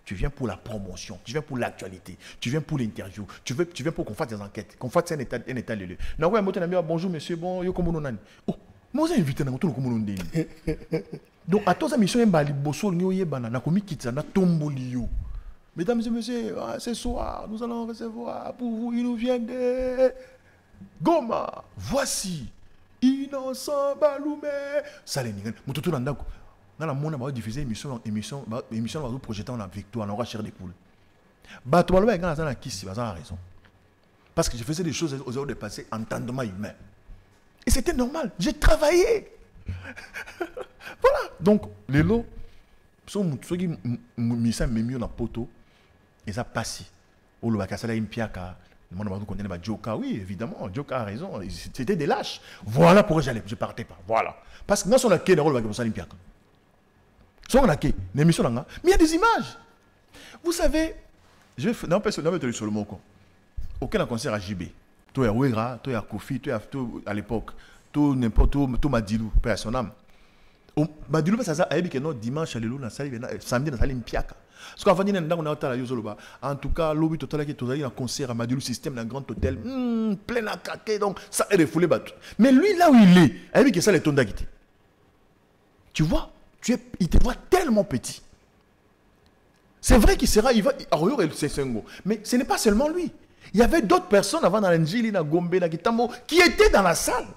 Tu viens pour la promotion, tu viens pour l'actualité, tu viens pour l'interview, tu viens pour qu'on fasse des enquêtes, qu'on fasse un état de lieu. Bonjour monsieur, bon, yo comme on a. Oh, moi j'ai invité dans tout comme on dit. Donc à tous les missions, il y a des bossons qui sont tomboli. Mesdames et messieurs, ce soir, nous allons recevoir pour vous, il nous vient de Goma. Voici Innocent Baloumé. Ça les nègres. Moi tout dans dans la monde, on va diffuser émission, on va projeter en victoire, on va chercher des poules. Bah, tu vas le voir, dans qui si, raison. Parce que je faisais des choses aux heures de passer entendement humain. Et c'était normal, j'ai travaillé. Voilà. Donc, les lots, ceux qui mis ça mieux dans le poteau, et ça passe. Ou le Bakasala Impiaka, le monde va vous connaître Joka. Oui, évidemment, Joka a raison. C'était des lâches. Voilà pourquoi je ne partais pas. Voilà. Parce que nous, on a quai dans le Bakasala Impiaka. Mais il y a des images. Vous savez, je vais non, sur le mot. Aucun concert à JB. Toi, il y a Ouera, toi, il y a Kofi, toi, à l'époque, tout n'importe où, tout Madilou, père à son âme. Madilou, ça a été que dimanche, samedi, dans la Limpiaka. Parce qu'avant, on a en tout cas, l'objet total qui est un concert à Madilou Système dans un grand hôtel, plein à craquer, donc ça est refoulé. Mais lui, là où il est, il a dit que ça, les tonnes d'agité. Tu vois? Il te voit tellement petit. C'est vrai qu'il sera, il va, mais ce n'est pas seulement lui. Il y avait d'autres personnes avant dans l'Angili, dans Gombe, dans Kitambo, qui étaient dans la salle.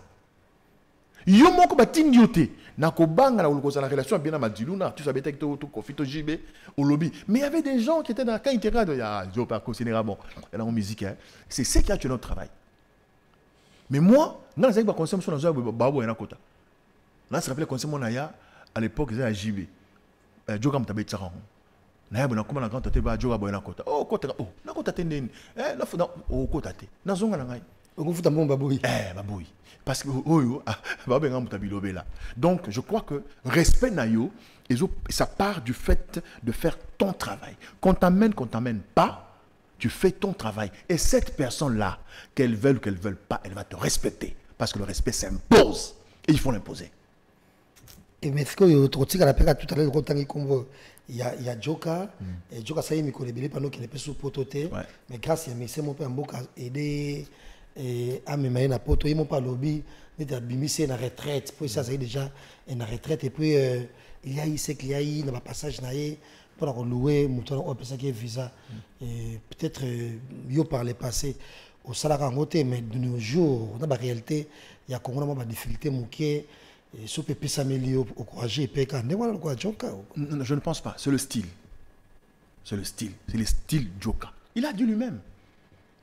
Yomoko batinyote, na kobanga na la relation bien à Madiluna, tu savais que tu confito JB au lobby. Mais il y avait des gens qui étaient dans quand ils étaient là, je pas considérer bon, la musique, c'est ce qui a tué notre travail. Mais moi, dans les consommation dans un babo et na kota. Là, ça rappelle consommation naya. À l'époque, ils étaient à JB. Djoga mtabe tsaran. Na yabo na kuma na grand tete ba djoga boyana kota. Oh kota oh, na kota tendeni. Na fona oh kota te. Na zonga na ngai. Okufuta mon baboui. Baboui. Parce que oh ba benga mutabilobe là. Donc je crois que respect nayo ça part du fait de faire ton travail. Qu'on t'amène pas, tu fais ton travail et cette personne là, qu'elle veuille ou qu'elle veuille pas, elle va te respecter parce que le respect s'impose et il faut l'imposer. Et mais ce que tu as tout à l'heure, il y a Joka, et Joka ça y est, mais il pendant qu'il n'est pas sous pototé, mais grâce à mes mon père Mboka aider à me mettre à poto, ils m'ont pas lobby, il a bimisé une retraite, puis ça y est déjà une retraite, et puis il y a eu ce qu'il y a eu dans le passage naïe pour louer, on peut ça qui est visa, et peut-être yo par le passé au salaire en côté, mais de nos jours, dans la réalité, il y a comment des difficultés mouquées. Et ce peut s'améliorer au courage et je ne pense pas, c'est le style. C'est le style Joka. Il a dit lui-même.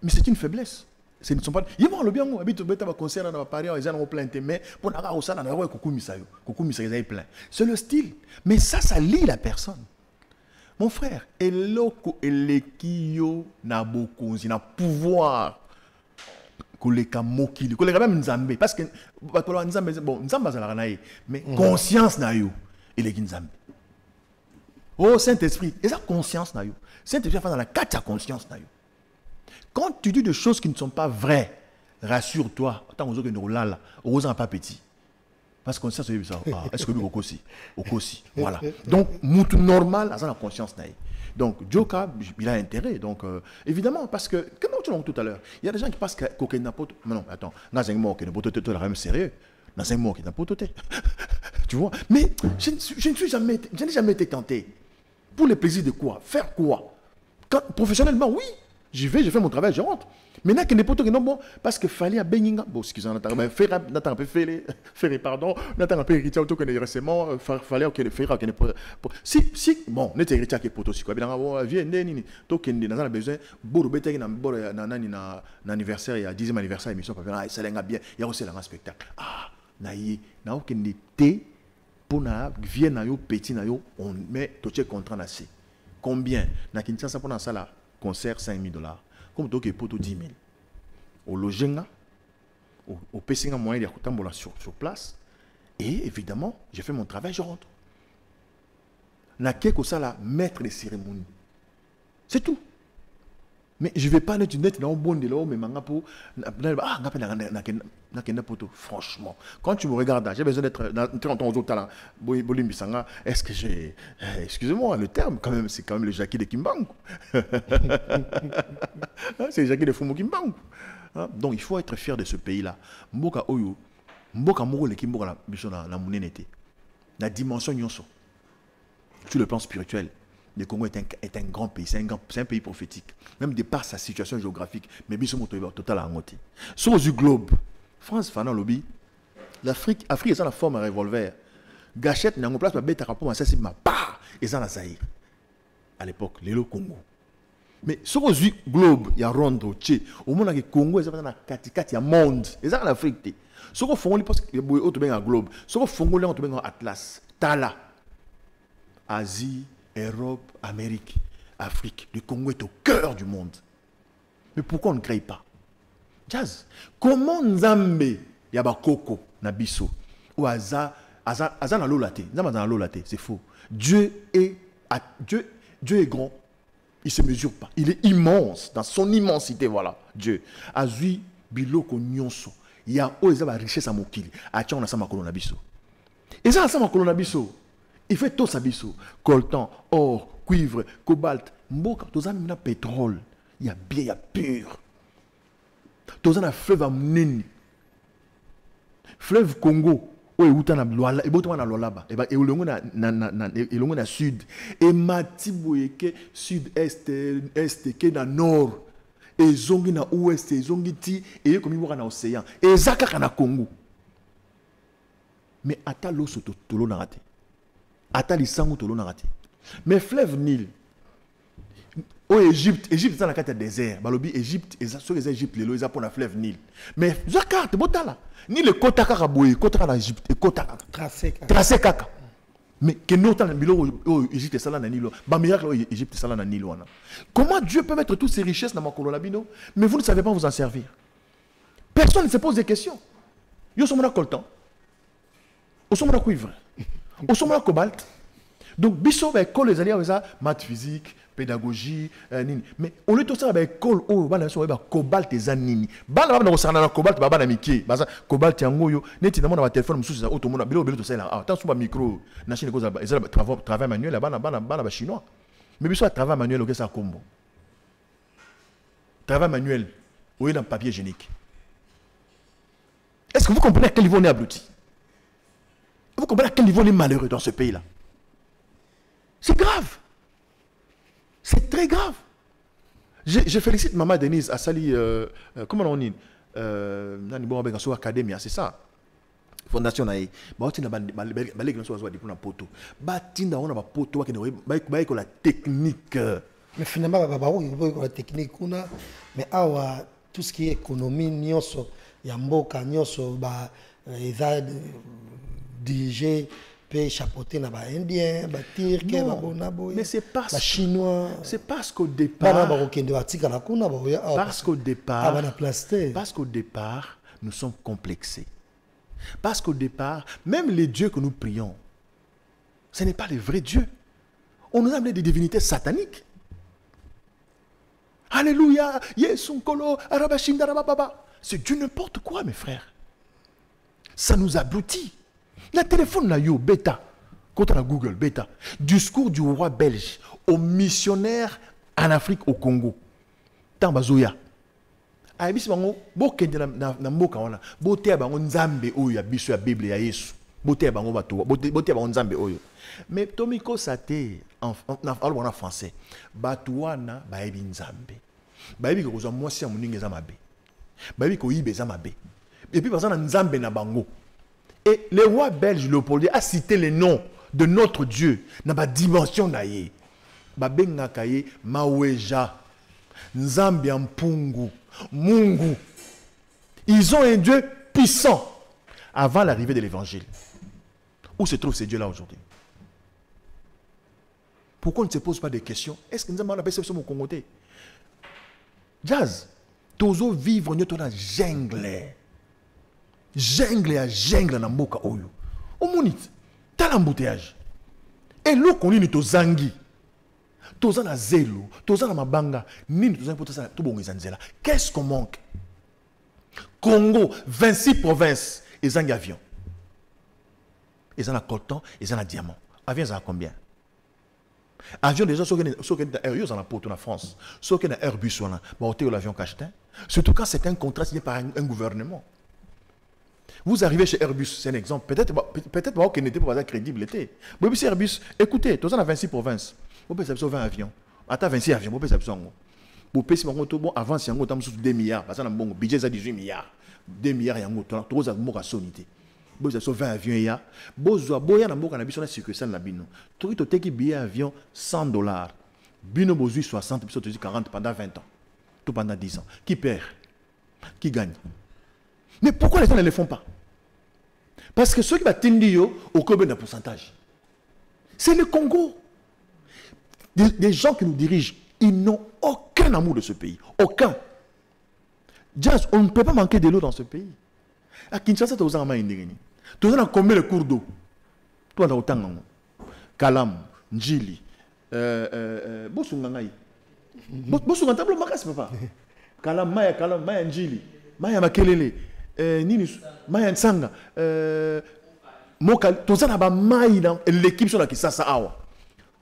Mais c'est une faiblesse. Ce ne sont pas. Ils vont le bien, ils habitent au concert dans Paris, ils ont plein de mais pour n'avoir au salon, ils ont coucou misayo, plein. C'est le style. Mais ça lie la personne. Mon frère, eloko elekiyo na bokonzi na pouvoir. Koleka mokili, koleka même nzambe parce que nzambe bon, nzambe za la mais conscience na yo, eleki nzambe. Oh Saint-Esprit, et ça conscience na yo. Saint-Esprit fait dans la carte conscience na yo. Quand tu dis des choses qui ne sont pas vraies, rassure-toi, tant que nous là, on n'a pas petit. Parce qu'on sait ça, est-ce que nous aussi, voilà. Donc, moutou normal, ça a la conscience naïe. Donc, Joka, il a intérêt. Donc, évidemment, parce que, comme tu l'as dit tout à l'heure, il y a des gens qui pensent que coquin n'a pas. Non, attends, dans un mot qui n'a pas tout, là, même sérieux. Dans un mot qui n'a pas tout. Tu vois? Mais je n'ai jamais été tenté. Pour le plaisir de quoi? Faire quoi? Professionnellement, oui. J'y vais, je fais mon travail, je rentre. Maintenant, qu'il n'est pas tout bon, parce que fallait à Beninga. Bon, excusez-moi, faire pardon, n'attend un peu héritier auto que récemment, fallait que faire que si bon, n'était héritier que poto si quoi, bien viens nini, to kende dans besoin, bourre bête na bor na anniversaire, il y a 10e anniversaire émission pas bien, ça l'enga bien, il y a aussi un spectacle. Ah, naïe, na okende té pour na vient na yo petit na yo, on met to check contrat na si. Combien? Na Kinshasa pour na ça là. Concert $5,000. Comme tu as pour 10 000. Au logement, au PC moyen de sur place. Et évidemment, j'ai fait mon travail, je rentre. Na quelque ça là, maître de cérémonie. C'est tout. Mais je ne vais pas être net dans le bon de l'eau, mais pour. Franchement, quand tu me regardes, j'ai besoin d'être dans ton autre talent. Est-ce que j'ai. Excusez-moi, le terme, quand même, c'est quand même le Jackie de Kimbangu. C'est le Jackie de Fumu Kimbangu. Donc il faut être fier de ce pays-là. Mboka Oyo, Mboka Moro, le Kimboka, la monnaie, la dimension nyonso. Sur le plan spirituel. Le Congo est un grand pays, c'est un pays prophétique, même de par sa situation géographique. Mais bien sûr, total à ngoté. Sur le globe, France, Fana Lobby, l'Afrique est en la forme à revolver. Gâchette, n'a pas place, ma bête à rapport à ça, c'est ma part, et ça, la Zaïre. À l'époque, le Congo. Mais sur le globe, il y a Rondo, Tché, au monde, le Congo, il y a Katikati, il y a monde, et ça, l'Afrique. Sur le fond, il y a un globe. Sur le fond, il y a un Atlas, Tala, Asie, Europe, Amérique, Afrique. Le Congo est au cœur du monde. Mais pourquoi on ne crée pas? Jazz. Comment Nzambe yaba koko na biso ou aza na lolate? Nzambe na lolate, c'est faux. Dieu est grand. Il se mesure pas. Il est immense dans son immensité, voilà. Dieu. Azui biloko nyonso. Il y a oza ba richesse à mokili. Acha on a ça makolo na biso. Et ça ça makolo na biso. Il fait tout ça biso, coltan, or, cuivre, cobalt, mboka, tous en pétrole, il y a bien, il y a pur. Tous en fleuve à Mnini. Fleuve Congo, où est où na et boto na lolaba, et où l'on na sud, et matiboueke sud-est, est, que na nord, et zongi na ouest, et zongi ti, et comme il y a na océan, et zaka na Congo. Mais ata l'osso tolo na raté. Atali sangu tolo narati. Mais fleuve Nil. Au Égypte c'est dans la carte désert. Balobi Égypte et sur les Égypte les lois pour la fleuve Nil. Mais la carte botala. Ni le kota karaboui, kota na Égypte et kota tracé kaka. Mais que nous dans bilo Égypte ça là na Nil. Ba miracle Égypte ça là na Nil wana. Comment Dieu peut mettre toutes ces richesses dans makolo labino mais vous ne savez pas vous en servir. Personne ne se pose des questions. Yo somona coltan. Au somona cuivre. Au sommet cobalt. Donc, biso va école les alliés maths physique, pédagogie, nini. Mais on est tout ça avec école où on a cobalt et zanini. Bala na osana na cobalt baba na miki. Baza cobalt yango yo. Neti na mona téléphone mususu za auto mona bilo to ça là. Ah, tant sur micro, na chine cause ça travail manuel là bana chinois. Mais biso travail manuel au que ça combo. Travail manuel, où il a un papier hygiénique. Est-ce que vous comprenez à quel niveau on est abruti? Vous comprenez à quel niveau on est malheureux dans ce pays-là? C'est grave. C'est très grave. Je félicite Maman Denise à Sali, comment on dit, Academia, c'est ça. Fondation Naï. Mais finalement, la technique, mais tout ce qui est économie nyonso ya mboka nyonso ba eza dirigé pe chapeauté na ba indien ba turc ba bonabo mais c'est parce ba chinois c'est parce qu'au départ parce qu'au départ nous sommes complexés. Parce qu'au départ, même les dieux que nous prions, ce n'est pas les vrais dieux. On nous a amené des divinités sataniques. Alléluia, Yesunkolo, Arabashinda, Rabababa. C'est du n'importe quoi, mes frères. Ça nous abrutit. Le téléphone là, yo, bêta. Quand on a Google, bêta. Discours du roi belge aux missionnaires en Afrique, au Congo. Tambazoya. Aibisi bango bokende na mboka wana botea bango nzambe oyo ya biso ya Bible ya Yesu botea bango bato botea bango nzambe oyo mais tomiko sate en français bato wana baebi nzambe baebi ko kozwa mwasi ya moninga za mabe baebi ko yibe za mabe et puis bazana nzambe na bango et le roi belge Léopold a cité les noms de notre Dieu na ba dimension na ye babengaka ye maweja nzambe ya mpungu Mungu. Ils ont un Dieu puissant avant l'arrivée de l'évangile. Où se trouvent ces dieux-là aujourd'hui? Pourquoi on ne se pose pas des questions? Est-ce que nous avons la perception de mon Congoté? Jazz, tozo vivre dans la jungle. Jungle à jungle dans Mboka Oyo. Au monit, t'as l'embouteillage. Et l'eau qu'on lit to zangi. Toza na zelo, toza na mabanga, nini toza pour ça tout bon ezanzela. Qu'est-ce qu'on manque? Congo, 26 provinces, ils ont un avion. Ils ont un coton, ils ont un diamant. Avion, ils ont combien? Avion déjà, ceux qui ont Airbus en la en France, ceux qui ont Airbus on a, l'avion cachetin. Surtout quand c'est un contrat signé par un gouvernement. Vous arrivez chez Airbus, c'est un exemple. Peut-être qu'il n'était pas crédible. Mais c'est Airbus, écoutez, toza na 26 provinces. Vous pouvez 20 avions. Attends 26 avions, vous pouvez vous pouvez avant si on a 2 milliards, parce que le budget est 18 milliards. 2 milliards, il y a un sonité. Vous avez 20 avions, il y a. Vous avez un succursale na bino. Tu as un billet avion $100. Bino bozui 60, puis 40 pendant 20 ans. Tout pendant 10 ans. Qui perd? Qui gagne? Mais pourquoi les gens ne le font pas? Parce que ceux qui battent au combien de pourcentage? C'est le Congo. Des gens qui nous dirigent, ils n'ont aucun amour de ce pays. Aucun. Jazz, on ne peut pas manquer de l'eau dans ce pays. À Kinshasa, tu as combien de cours d'eau? Tu as autant. Kalam, Njili, Bosungangai. Bosungangai, tableau makas, papa. Kalam, Maya Njili, Maya Makelele, Ninus, Maya Nsanga, Mokal, tu as Maya, l'équipe sur la Kisasa Awa.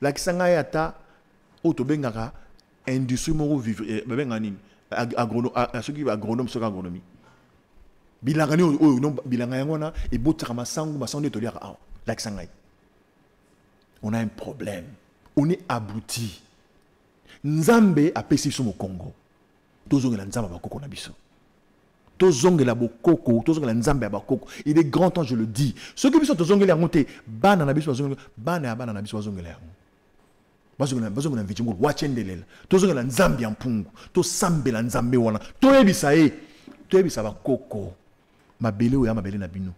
La Kisanga Yata. Autobengara, industrie moro vivre, ceux qui agronome, ceux qui agronomie. Bilangani, bilangayangona, et botarama sangu, masangu, toliara, l'accent. On a un problème. On est abouti. Nzambe a pesé sur le Congo. Tozonge la Nzamba bakoko na biso. Tozonge la bokoko, tozonge la Nzamba bakoko. Il est grand temps, je le dis. Ceux qui sont tozonge la monté, bana na biso, bana na biso, tozonge la bazonga na vichimbo wachendelela tozonga na nzambi ya mpungu to sambela nzambe wana to yebisa bakoko mabele oya mabele na bino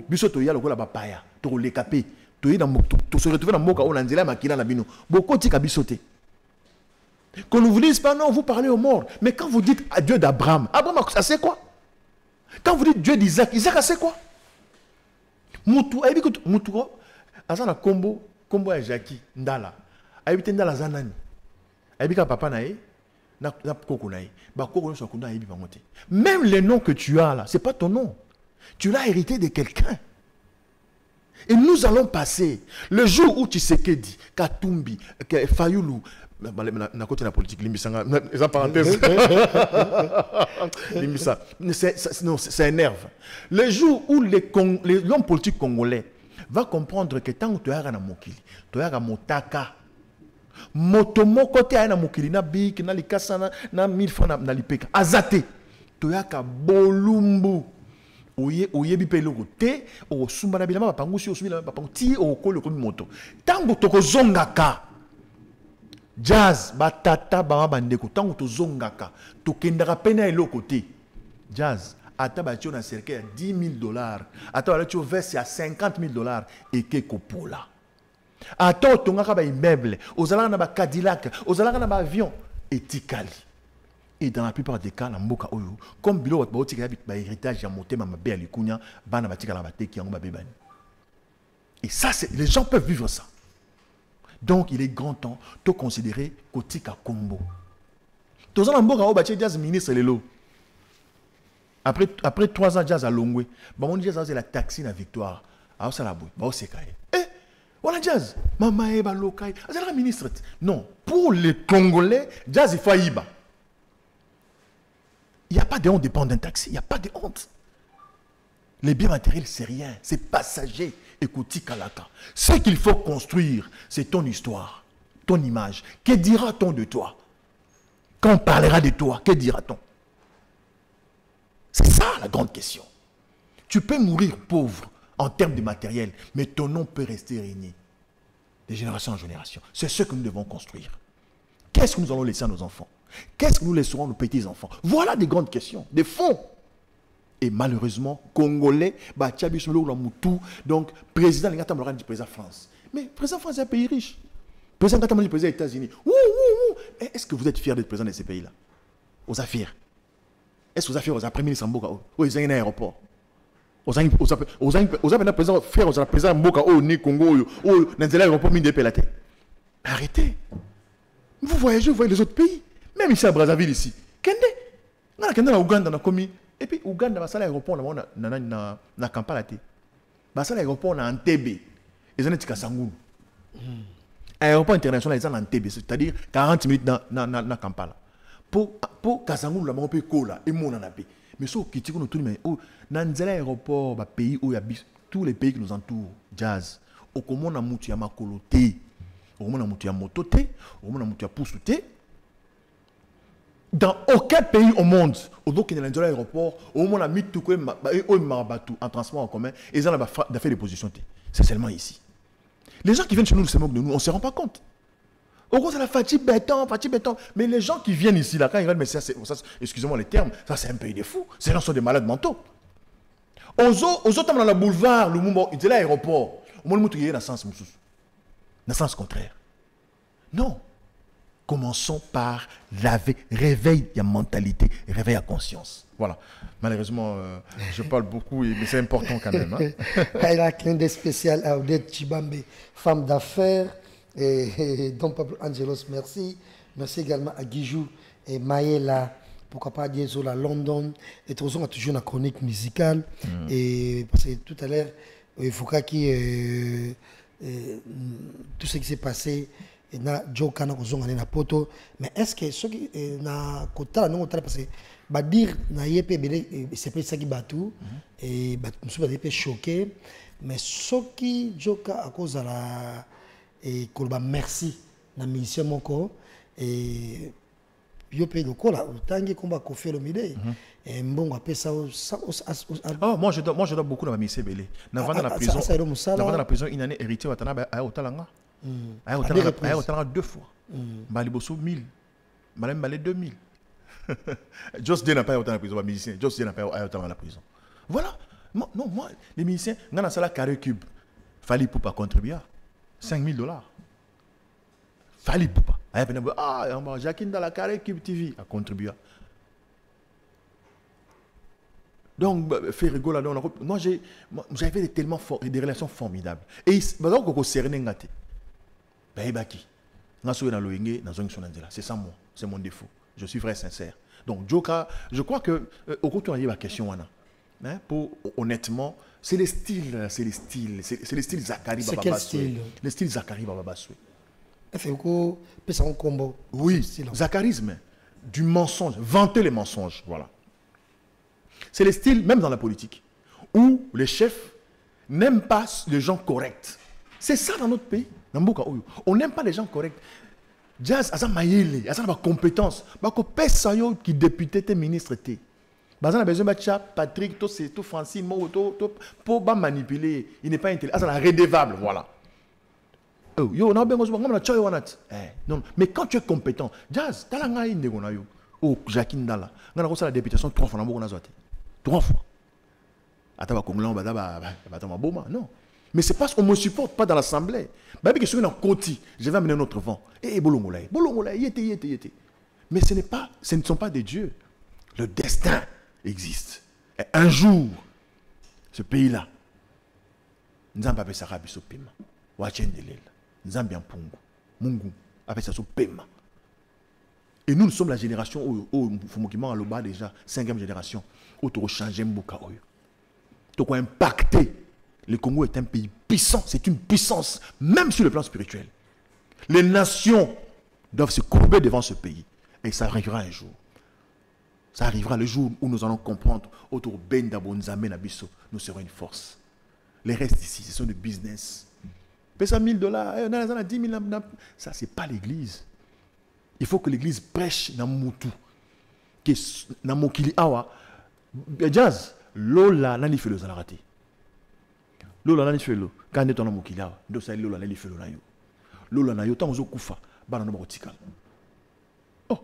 biso to ya lokola bapaya to lekape to yeda to se retrouver na mboka ona nzela makila na bino bokoti ka biso te. Qu'on ne vous dise pas non, vous parlez aux morts, mais quand vous dites à Dieu d'Abraham, Abraham ça c'est quoi? Quand vous dites Dieu d'Isaac, Isaac c'est quoi? Mutu azana combo ya Jackie Ndala. Aibite Ndala zanani. Aibika papa nae na koko nae. Ba koko so kunda aibi bangote. Même les noms que tu as là, c'est pas ton nom. Tu l'as hérité de quelqu'un. Et nous allons passer le jour où Tshisekedi, Katumbi, Fayulu, na côté de la politique, Limbisanga, les parenthèses. Limbisa, ça énerve. Le jour où l'homme politique congolais va comprendre que tant que tu as un mokili, tu as un motaka, motomoko te na mokili na bik na likasa na 1000 francs na lipeka azate, tu as un bolumbu. Oye bipelo te o sumbana bilama bapangusi o subila bapangu ti o kolo ko moto. Tango toko zongaka. Jazz, batata, bama bandeko, tant que tu zongaka, tu kendara pena et l'autre côté. Jazz, ata batio na cercle à $10,000, ata batio verse à $50,000 et que copola. Ata otongaka ba immeuble, ozalaka na ba Cadillac, ozalaka na ba avion et tikali. Et dans la plupart des cas, na mboka oyo, comme bilo ba otika ba héritage ya motema mabe alikunya, bana batika la bateki yango ba bebani. Et ça, les gens peuvent vivre ça. Donc, il est grand temps de considérer Kotika Kombo. Tous en Mboka, on jazz ministre Lelo. Après 3 ans, jazz à Longwe. On jazz c'est la taxi na victoire. Alors, ça la boue. C'est caillé. Eh, voilà jazz. Mama Eba Lokai. C'est la ministre. Non, pour les Congolais, jazz est failliba. Il n'y a pas de honte de prendre un taxi. Il n'y a pas de honte. Les biens matériels, c'est rien. C'est passager. Écoutez, Kalaka. Ce qu'il faut construire, c'est ton histoire, ton image. Que dira-t-on de toi? Quand on parlera de toi, que dira-t-on? C'est ça la grande question. Tu peux mourir pauvre en termes de matériel, mais ton nom peut rester régné de génération en génération. C'est ce que nous devons construire. Qu'est-ce que nous allons laisser à nos enfants? Qu'est-ce que nous laisserons à nos petits-enfants? Voilà des grandes questions, des fonds. Et malheureusement, Congolais, donc président du président France. Mais président France est un pays riche. Président du président des États-Unis. Est-ce que vous êtes fiers d'être président de ces pays-là? Vous êtes fiers? Est-ce que vous êtes fiers aux premiers ministres en Mboka? Vous avez un aéroport. Vous avez un président fier aux présidents de Mboka, au Congo, au aéroport mine de Pélaté. Arrêtez. Vous voyagez, vous voyez les autres pays. Même ici à Brazzaville, ici. Kende. Dans Ouganda, on a commis. Et puis, Ouganda, il y a un aéroport na Kampala. Il y a un aéroport na Entebbe. Ils ont dit Sangoulou. Aéroport international, ils ont Entebbe, c'est-à-dire 40 minutes na Kampala. Pour Kasangoulou, on peut coller et mon anape. Mais ce qui est tout le monde, dans l'aéroport, pays où il y a tous les pays qui nous entourent, jazz. Au comment on a mouti à makoloté, au comment on a mouti à mototé, au comment on a mouti à poussoté. Dans aucun pays au monde, au donc il y a un aéroport, au moment où on a mis tout en transport en commun, et ils ont fait des positions. C'est seulement ici. Les gens qui viennent chez nous se moquent de nous, on ne se rend pas compte. Au gros, c'est la fatigue béton. Mais les gens qui viennent ici, là, quand ils regardent, mais ça, excusez-moi les termes, ça c'est un pays de fous. Ces gens sont des malades mentaux. Aux autres, dans le boulevard, le moment, il y a l'aéroport. Au moment où il y a dans le sens contraire. Non. Commençons par réveil à mentalité, réveil à conscience. Voilà. Malheureusement, je parle beaucoup, mais c'est important quand même. Elle a un clin d'œil spécial à Odette Chibambe, femme d'affaires. Et Don Pablo Angelos, merci. Merci également à Guijou et Maëla, pourquoi pas Diesola London. Et tout ça, on a toujours une chronique musicale. Et parce que tout à l'heure, il faut qu'il tout ce qui s'est passé. Na joka na kozonga na poto, mais est-ce que ce qui na kotala non kotala parce que ba dire na yep belé c'est pas ça qui batu et ba nous sommes pas choqués, mais ce qui joka à cause de la et kolba merci na mission moko et yo pe lokola utangi komba ko faire le mide et mbongo apé ça moi je dois beaucoup dans ma mission belé na vendre la prison dans la prison une année héritier watana a otalanga. On a 2 fois. Baliboso 1000. Madame Balé 2000. Just Day n'a pas autant la prison, musicien. Just Day n'a pas autant la prison. Voilà. Non, moi, les musiciens, dans la salle carré cube, Fali Poupa contribuer. $5,000. Fali Poupa. Jacqueline dans la carré cube TV a contribué. Donc, fait rigoler. Moi, j'avais tellement des relations formidables. Et c'est ça moi, c'est mon défaut. Je suis vrai sincère. Donc, Joka, je crois que au retour il y a une question pour honnêtement, c'est les styles Zachary Baba. C'est quel style? Le style Zachary Baba. C'est un combo. Oui, Zacharisme, du mensonge, vanter les mensonges, voilà. C'est le style, même dans la politique, où les chefs n'aiment pas les gens corrects. C'est ça dans notre pays. On n'aime pas les gens corrects. Jazz, ça maïle, ça a compétence. Personne qui député, t'es ministre, t'es. On a besoin de Patrick, tout Francine, pour manipuler. Il n'est pas intelligent. Ça, c'est redevable, voilà. Yo, non, mais quand tu es compétent, Jazz, tu as la oh, Jacqueline Dalla, on a la députation 3 fois. 3 fois. Non. Mais c'est parce qu'on ne me supporte pas dans l'Assemblée. Je vais amener un autre vent. Mais ce ne sont pas des dieux. Le destin existe. Et un jour, ce pays-là, nous avons appelé ça Rabiso Pema. Nous avons Pungu. Mungu. Appelé ça Pema. Et nous sommes la génération où Fumokima Aloba déjà, 5e génération, où tu as changé Mbuka Oyo. Tu as impacté. Le Congo est un pays puissant, c'est une puissance, même sur le plan spirituel. Les nations doivent se courber devant ce pays. Et ça arrivera un jour. Ça arrivera le jour où nous allons comprendre, autour Benda Bonzame Nabiso, nous serons une force. Les restes ici, ce sont du business. Paye ça $1000, on a 10 000. Ça, ce n'est pas l'église. Il faut que l'église prêche dans Moutou. Dans Mokili Awa. Jazz, Lola, nani fait le zalarati. Lola, nani fait le. Quand on est dans Mokili Awa, Lola, nani fait le nayo. Lola, nayo, tant on koufa, banana motikal. Oh,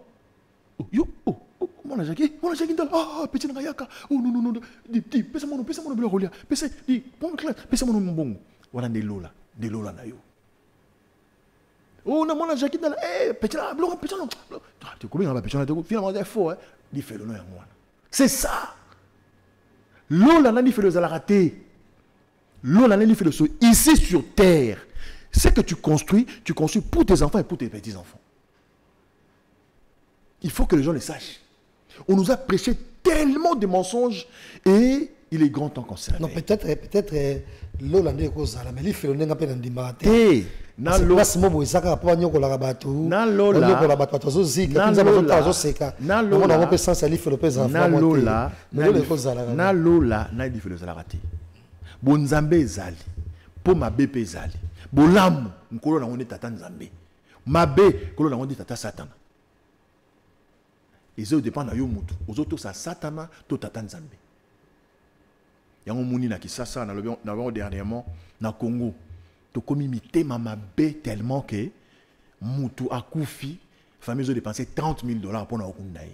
yo, oh, mon ajaki, ah, petit nagayaka. Oh, non, dis, pesa mon blocolia, pesa, dis, pesa mon bon. Voilà des Lola nayo. Oh, non, mon ajaki, petit bloc, petit non. Tu connais un petit non, finalement, c'est faux, hein. Dis, fais le nom à moi. C'est ça. Lola, nani fait le zalaraté. Lola, nani fait le saut. Ici sur terre, ce que tu construis pour tes enfants et pour tes petits-enfants. Il faut que les gens le sachent. On nous a prêché tellement de mensonges et il est grand temps qu'on s'arrête. Non, peut-être, Lola n'est pas ça, mais il fait le nègre dans dimate. Eh, na Lola, c'est moi ça quand pas nyo kola batu. Na Lola, nyo kola batu tozo zika, kinza bato tozo seka. Na Lola, on a pas sens à l'iffe le pèse enfant. Na Lola, na Lola, na l'iffe le zalaraté. Bonzambe zali, po mabe pe zali. Bolamu, nkolo na ngone tata nzambe. Mabe, kolo na ngone tata satana. Et ça dépend de yo mutu. Aux autres ça satana, to tata nzambe. Yango muni na kisasa na lo dernièrement na Congo. To komi mité mabe tellement que mutu akufi, famille ont dépensé $30,000 pour na okundaye.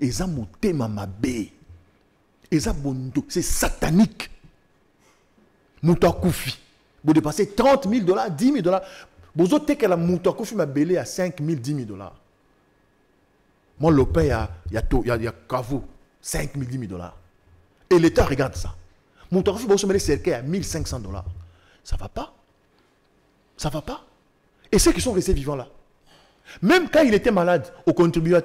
Et ça muté mabe. Et ça bondo, c'est satanique. Mutu akufi. Vous dépensez $30,000, $10,000. Vous avez que la mutu akufi m'a belé à $5,000, $10,000. Moi, le paye, il y a Kavo, $5,000, $10,000. Et l'État regarde ça. Mon tarif va se mettre à $1,500. Ça ne va pas. Ça ne va pas. Et ceux qui sont restés vivants là, même quand il était malade, on contribuait.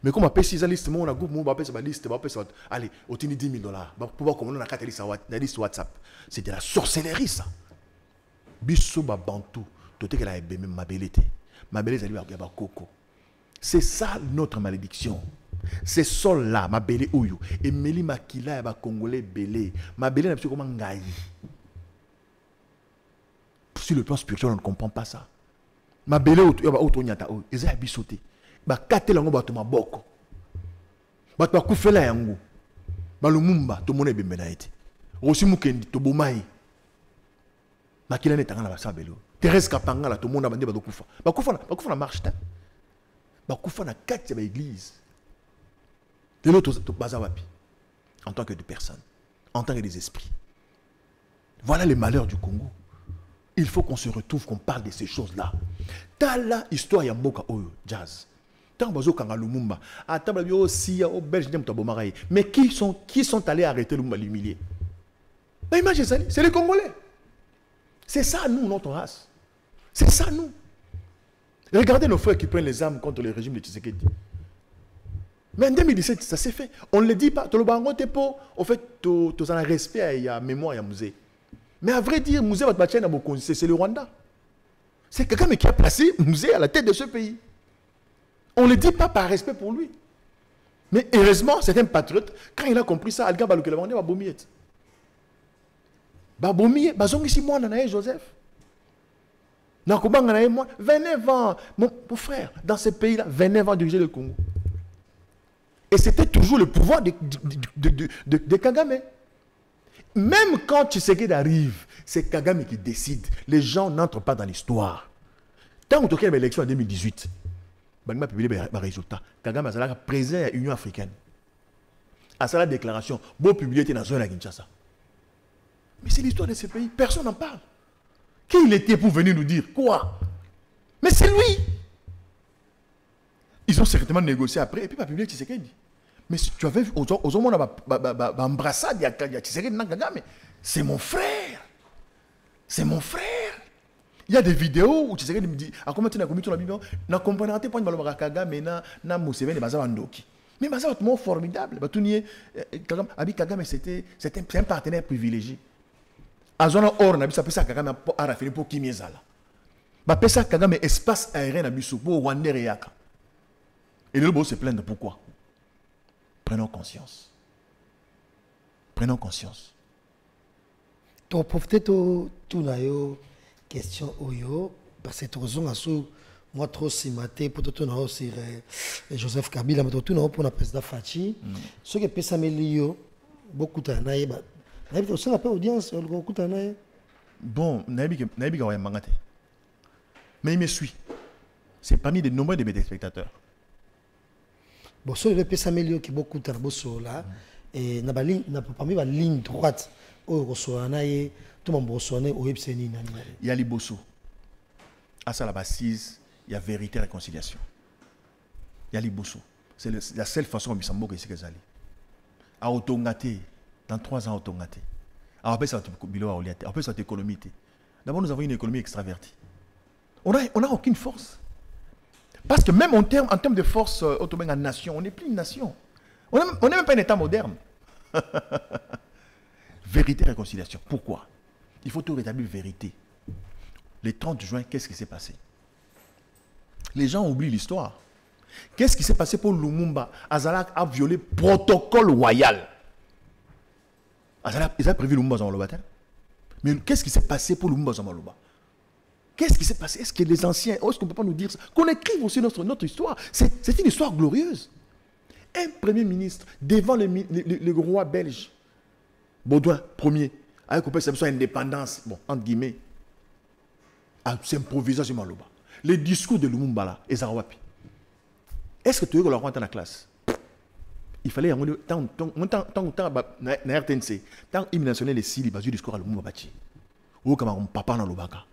Mais comme on appelle ces listes, on a groupe, on appelle sa liste, on appelle ça. Allez, on tient $10,000. Pour pouvoir comment on a 4 listes WhatsApp. C'est de la sorcellerie ça. Bisso Bantou, tout est que la même ma bellété. Ma bellété, elle a coco. C'est ça notre malédiction. C'est ça là, ma belé oyo. Et Meli Makila, ma Congolais belé. Ma belé n'a pas comment ngaï. Sur le plan spirituel, on ne comprend pas ça. Ma belé auto nyata oyo. Ils ont abissoté. Ba kate lango ba to ma boko. Ba to kufela yango. Ba lumumba to mona bembe na ete. Rosi mukendi to bomai. Makila ne tanga na ba sabelo. Thérèse Kapanga la to mona bande ba do kufa. Ba kufa na marche ta. Bakoufa na 4 églises. De l'autre, en tant que des personnes, en tant que des esprits. Voilà les malheurs du Congo. Il faut qu'on se retrouve, qu'on parle de ces choses-là. T'as la histoire ya mboka oyo, Jazz. Tant bazo kanga Lumumba, attends yo aussi au Belge dem tabomaraye. Mais qui sont allés arrêter Lumumba, l'humilier? Mais imagine ça, c'est les Congolais. C'est ça nous notre race. C'est ça nous. Regardez nos frères qui prennent les armes contre le régime de Tshisekedi. Mais en 2017, ça s'est fait. On ne le dit pas. En fait, tu as un respect, il y a mémoire, il y a musée. Mais à vrai dire, musée, c'est le Rwanda. C'est quelqu'un qui a placé musée à la tête de ce pays. On ne le dit pas par respect pour lui. Mais heureusement, c'est un patriote. Quand il a compris ça, Alga Balouke Lavandé va bomber. Va bomber, va zongi si moi, Nanae Joseph. 29 ans, mon frère, dans ce pays-là, 29 ans diriger le Congo. Et c'était toujours le pouvoir de Kagame. Même quand Tshisekedi arrive, c'est Kagame qui décide. Les gens n'entrent pas dans l'histoire. Tant qu'on a l'élection en 2018, Bagma a publié les résultats. Kagame a présent à l'Union africaine. À sa déclaration, bon publié dans la zone à Kinshasa. Mais c'est l'histoire de ce pays. Personne n'en parle. Qui il était pour venir nous dire quoi? Mais c'est lui. Ils ont certainement négocié après et puis pas publié Tshisekedi. Mais si tu avais vu, aux hommes, on a embrassade, il y a Tshisekedi Kagame. C'est mon frère. C'est mon frère. Il y a des vidéos où Tshisekedi me dit, à comment tu as commis ton vidéo? Na comprendre pas une Kagame na Museveni baza Wandoki. Mais baza vraiment formidable. Kagame c'est un partenaire privilégié. Azona or na bisa pesa Kagame a rafini pour Kimiezala. Ba pesa Kagame espace aérien na biso pour Rwanda et Yaka. Et le beau se plaindre pourquoi? Prenons conscience. Prenons conscience. Tu profité tout nayo question oyo parce que tu as sur moi trop si maté pour tout nayo sur Joseph Kabila mais tout nayo pour la président Fachi. Ce qui peut s'améliorer beaucoup d'années bah naïbi aussi la audience beaucoup d'années. Bon naïbi ka mangate. Mais il me suit. C'est parmi de nombreux de mes spectateurs. Bon, ça, il peut s'améliorer qui beaucoup de choses là. Et parmi la ligne droite, tout le monde il y a les bosso. À ça, la base, il y a vérité et réconciliation. Il y a les bosso. C'est la seule façon que Bissambo est allé. À autongate, dans 3 ans, autongate. Après, ça après, ça économie. D'abord, nous avons une économie extravertie. On n'a aucune force. Parce que même en termes de force en nation, on n'est plus une nation. On n'est même pas un État moderne. Vérité et réconciliation. Pourquoi? Il faut tout rétablir vérité. Le 30 juin, qu'est-ce qui s'est passé? Les gens oublient l'histoire. Qu'est-ce qui s'est passé pour Lumumba? Azalak a violé le protocole royal. Ils ont prévu Lumumba Zamaloba. Mais qu'est-ce qui s'est passé pour Lumumba Zamaloba? Qu'est-ce qui s'est passé? Est-ce que les anciens, est-ce qu'on ne peut pas nous dire ça? Qu'on écrive aussi notre histoire. C'est une histoire glorieuse. Un premier ministre devant le roi belge, Baudouin Ier, avec coupé sa indépendance, bon, entre guillemets, à s'improviser sur Maloba. Les discours de Lumumba là, et Zarawapi. Est-ce que tu veux qu'on le rentre dans la classe? Il fallait, tant na RTNC, tant il mentionnait les Sili, du discours à Lumumba Bachi. Ou comme un papa dans l'Obaka.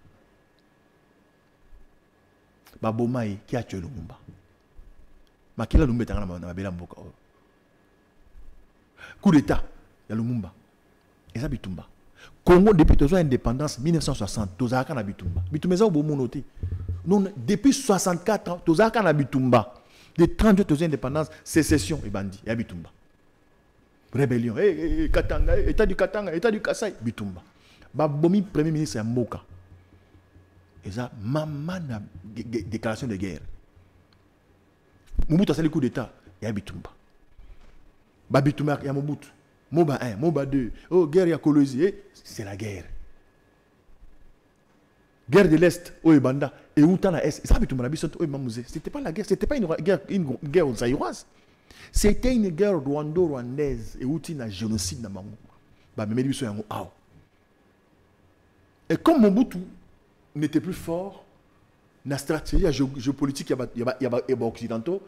Babomaï qui a tué Lumumba. Makila Lumumba est en Mabela Mboka. Coup d'État, il y a Lumumba. Et ça, Bitumba. Congo, depuis ton indépendance, 1960, Tozaka na Bitumba. Bitumba, c'est un bon monoté. Depuis 64 ans, Tozaka na Bitumba. De 32 ton indépendance, sécession et bandit. Il y a Bitumba. Rébellion. Katanga, État du Katanga, État du Kassai, Bitumba. Babomi, premier ministre, c'est Mboka. Et ça, maman a déclaration de guerre. Mobutu a fait le coup d'État, il y a Bitumba. Bitumba, il y a Mobutu. Moba 1, Moba 2. Oh, guerre, il y a Kolosi. C'est la guerre. Guerre de l'Est, oh, Banda. Et où t'en as Est? Ça, Bitumba, c'était pas la guerre, c'était pas une guerre zaïroise. C'était une guerre rwando-rwandaise. Et où t'en as génocide dans Mango. Et comme Mobutu n'était plus fort, la stratégie géopolitique occidentaux,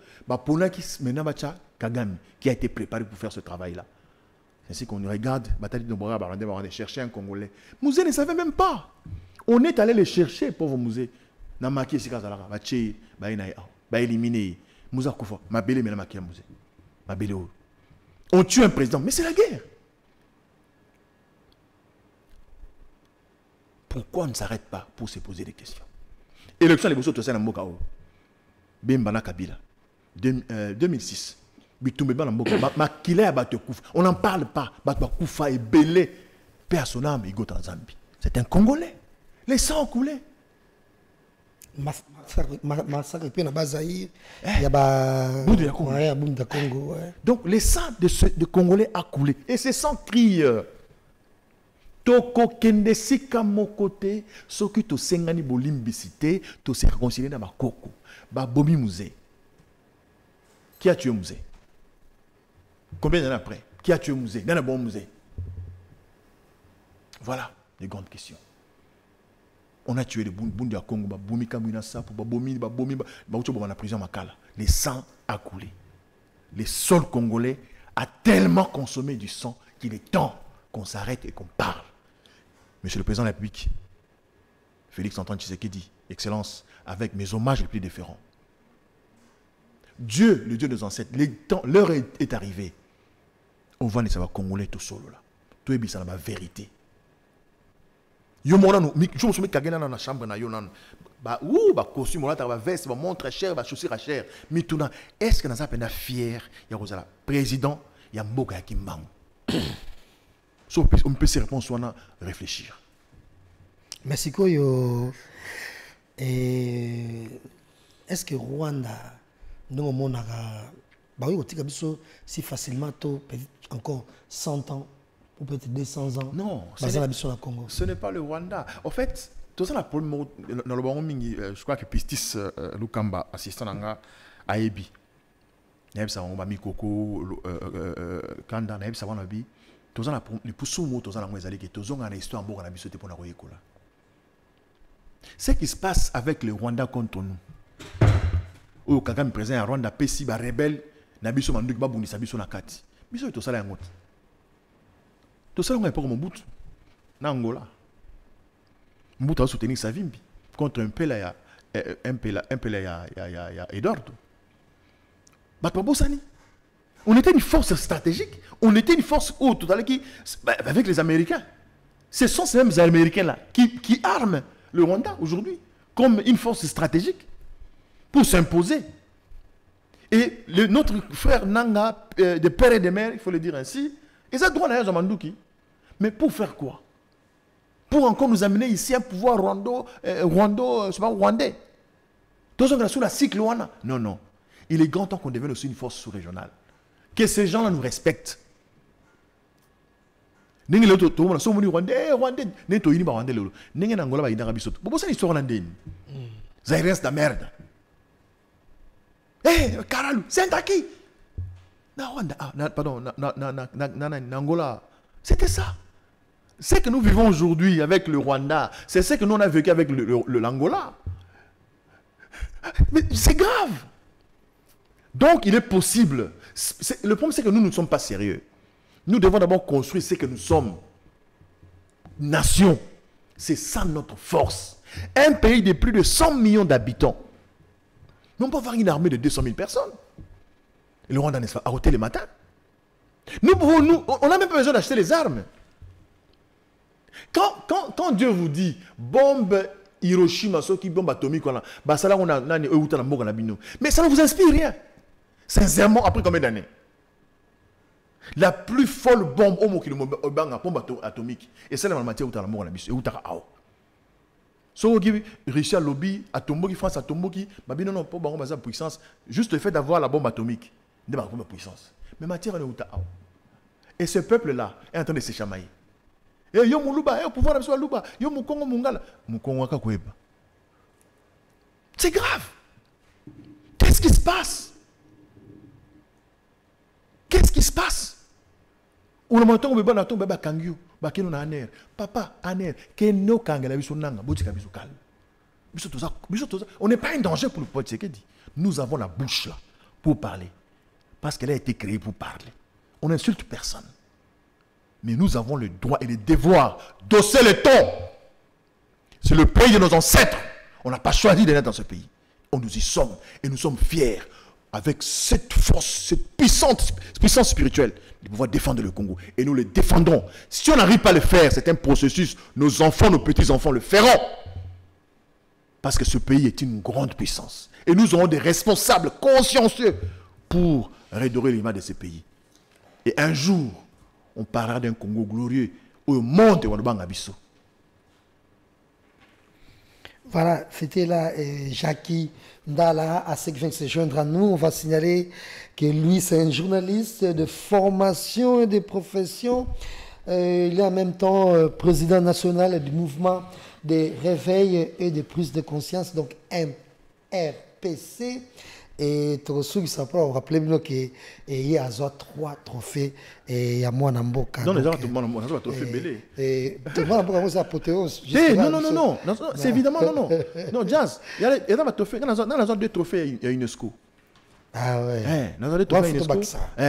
Kagame qui a été préparé pour faire ce travail-là. C'est ainsi qu'on regarde, on a cherché un Congolais. Mouzé ne savait même pas. On est allé les chercher, pauvre Mouzé. On tue un président, mais c'est la guerre. Pourquoi on ne s'arrête pas pour se poser des questions? Élection, les Bosso Tosa Mboka. Bembana Kabila. 2006. On n'en parle pas. Koufa est belé. Père son âme, il go en Zambie. C'est un Congolais. Les sangs ont coulé. Massacre, puis on a Bazaïr. Il y a Bounda Congo. Donc, les sangs de Congolais a coulé. Et ces sangs crient. Toko kende sika mokote soki to sengani bolimbisité to se réconcilier na bakoko ba bomi musée. Qui a tué musée? Combien d'années après? Qui a tué musée? Dans un bon musée. Voilà les grandes questions. On a tué les Bundi à Congo, Boumi Kamina Sapo, Bomi, la prison Makala. Les sangs a coulé. Les sols congolais a tellement consommé du sang qu'il est temps qu'on s'arrête et qu'on parle. Monsieur le Président de la République, Félix Antoine Tshisekedi, Excellence, avec mes hommages les plus différents. Dieu, le Dieu de nos ancêtres, l'heure est arrivée. On va les savoir congolais tout solo là. Tout est bien, c'est la vérité. Yo mona no, je me suis mis kagena dans la chambre na yo nan. Ba costume là, ta veste, ba montre cher, ba chaussure cher. Mais tout là, est-ce que nous sommes fiers? Il y a Rosala, président, il y a Mboka qui mang. On peut se répondre soit réfléchir. Merci Koyo. Est-ce que Rwanda nous monara bah oui si facilement peut-être encore 100 ans ou peut-être 200 ans. Non, ce n'est pas le Rwanda. En fait, tout ça, je crois que Pistis Lukamba, assistant à Ebi, on a mis Coco, Kanda, on a mis tout ça, les poussous, tout ça, on a histoire pour la bisote pour la Royekola. Ce qui se passe avec le Rwanda contre nous. Au Kagame présent à Rwanda, Pessi, rebelle, Nabiso Manduk, Babundi, Sabiso Nakati. Biso, tout ça, là, tout ça, on est pas comme Mobutu. Na Angola. Mobutu a soutenu sa vie contre un peu là, Eduardo. On était une force stratégique. On était une force haute, avec les Américains. Ce sont ces mêmes Américains-là qui arment le Rwanda aujourd'hui comme une force stratégique pour s'imposer. Et notre frère Nanga, de père et de mère, il faut le dire ainsi, ils ont droit à Mandouki. Mais pour faire quoi? Pour encore nous amener ici à un pouvoir rwandais. Tous on sous la cycle. Non, non. Il est grand temps qu'on devienne aussi une force sous-régionale. Que ces gens-là nous respectent. C'est de merde. Hé, Karalou, c'est un qui? Pardon, Angola. C'était ça. Ce que nous vivons aujourd'hui avec le Rwanda, c'est ce que nous on a vécu avec l'Angola. Mais c'est grave. Donc il est possible. Le problème c'est que nous ne sommes pas sérieux. Nous devons d'abord construire ce que nous sommes. Nation. C'est ça notre force. Un pays de plus de 100 millions d'habitants. Nous ne pouvons pas avoir une armée de 200 000 personnes. Et le Rwanda n'est pas arrêté le matin. On n'a même pas besoin d'acheter les armes. Quand Dieu vous dit bombe Hiroshima, bombe atomique, mais ça ne vous inspire rien. Sincèrement, après combien d'années? La plus folle bombe atomique, et celle en matière où tu as la mort, Russie a lobby, Atomboki, France Atomboki, non, pas de puissance, juste le fait d'avoir la bombe atomique, de puissance. Mais matière en est. Et ce peuple-là est en train de se chamailler. Et yo muluba, yo pouvoir de luba, yo mukongo mungala, mukongo akakweba. C'est grave. Qu'est-ce qui se passe? Qu'est-ce qui se passe? On a monté un bébé bébé kangyo, bakeno na aner. Papa aner, keno kangela biso nanga, botika biso calme. Biso tout ça. On n'est pas un danger pour le peuple Tshisekedi. Nous avons la bouche là pour parler parce qu'elle a été créée pour parler. On n'insulte personne. Mais nous avons le droit et le devoir d'hausser le ton. C'est le pays de nos ancêtres. On n'a pas choisi de naître dans ce pays. On nous y sommes et nous sommes fiers avec cette force, cette puissance spirituelle de pouvoir défendre le Congo. Et nous le défendrons. Si on n'arrive pas à le faire, c'est un processus. Nos enfants, nos petits-enfants le feront. Parce que ce pays est une grande puissance. Et nous aurons des responsables consciencieux pour redorer l'image de ce pays. Et un jour, on parlera d'un Congo glorieux où le monde est en Abisso. Voilà, c'était là Jackie Ndala, à ceux qui viennent se joindre à nous. On va signaler que lui, c'est un journaliste de formation et de profession. Il est en même temps président national du mouvement de réveil et de prise de conscience, donc MRPC. Et tu reçois ça pour rappeler que il y a 3 trophées et il y a moi Namboka. Non, les gens tout le monde a trophée belé. Et tout le monde a apothéose. Non, c'est évidemment non. Non, Jazz, il y a un trophée, dans la zone 2 trophées à UNESCO. Ah ouais. Dans un 2 trophées à UNESCO.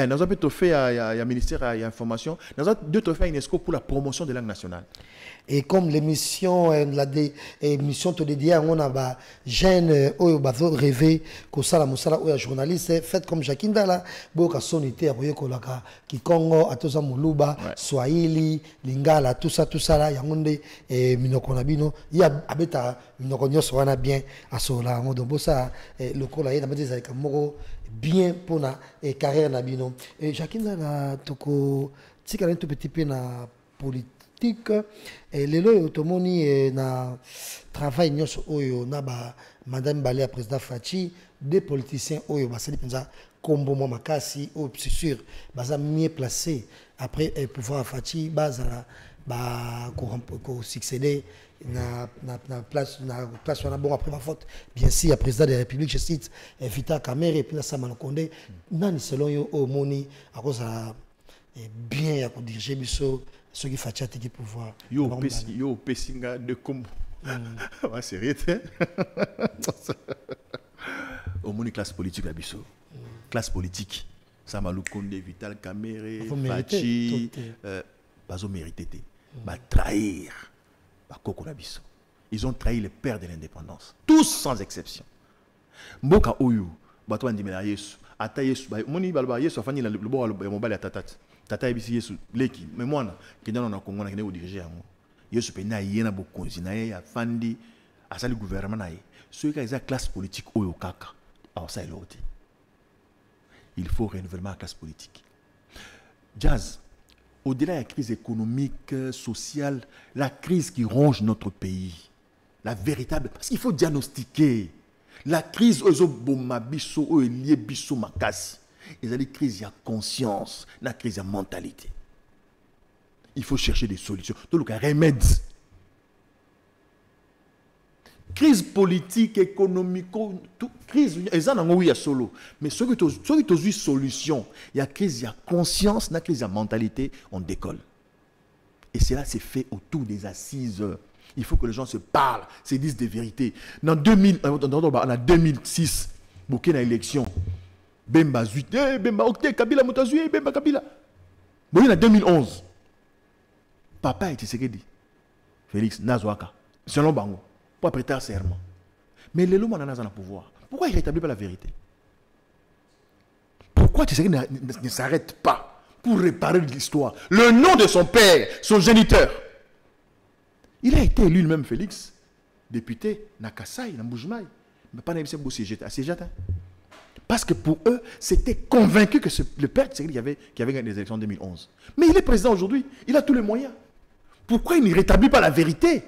Dans un trophée à ministère à information, dans un 2 trophées à UNESCO pour la promotion de la langue nationale. Et comme l'émission, l'émission te dédiée à on a jeune ou bazo rêvé que ça la musala ou journaliste fait comme Jakinda là, boka sonité aboye kolaka Kikongo atoza muluba Swahili Lingala tout ça là yangonde minoko na bino ya abeta minoko nyoso wana bien asola ngodo bosa lokola yena badeza kamoko bien pour na carrière na bino et Jakinda na toko tika tout petit peu na politique et lelo otomoni na travail nyos oyo na ba madame Balé président Fachi des politiciens oyo basali penza kombo mo makasi o c'est sûr baza mieux placé après pouvoir Fachi bazala ba ko succéder na place on a bon après ma faute bien sûr président de la République je cite Vita Kamere et puis na Sama Konde nani selon yo o moni à cause bien à diriger biso ceux qui font qui pouvoir yo pesinga de comme ouais c'est vrai au monde classe politique la biso classe politique Sama Konde Vital Kamere Fachi bazo mérité ba trahir ba koko la biso ils ont trahi le père de l'indépendance tous sans exception mboka oyo bato bandimela Yesu ata Yesu moni balba Yesu afani le bo ya mobali ya tata ebisi Yesu leki mais mwana kenda na Congo na kende ko diriger yango Yesu pe na yena bokonzi na ye afandi asali gouvernement na ye ceux qui ont classe politique oyo kaka alors ça eloti il faut renouvellement de la classe politique. Jazz, au-delà de la crise économique, sociale, la crise qui ronge notre pays, la véritable, parce qu'il faut diagnostiquer la crise aux bomabiso aux lié biso makasi. Il y a des crises, il y a conscience, la crise, il y a mentalité. Il faut chercher des solutions. Donc, il y a remède. Crise politique, économique, tout, crise, il y a solo. Mais ceux qui ont une solution, il y a crise, il y a conscience, il y a crise, il y a mentalité, on décolle. Et cela s'est fait autour des assises. Il faut que les gens se parlent, se disent des vérités. En 2006, il y a l'élection. Bemba Zuit, Bemba Octet, Kabila Moutazoué, Bemba Kabila. En 2011, papa était ce qu'il dit. Félix Nazouaka, selon Bango, pour prêter serment. Mais les lois n'ont pas le pouvoir. Pourquoi il ne rétablit pas la vérité? Pourquoi tu sais qu'il ne s'arrête pas pour réparer l'histoire? Le nom de son père, son géniteur. Il a été élu lui-même, Félix, député, Nakasai, Namboujmaï. Mais pas à Cégata. Parce que pour eux, c'était convaincu que le père qui avait gagné les élections en 2011. Mais il est président aujourd'hui, il a tous les moyens. Pourquoi il ne rétablit pas la vérité?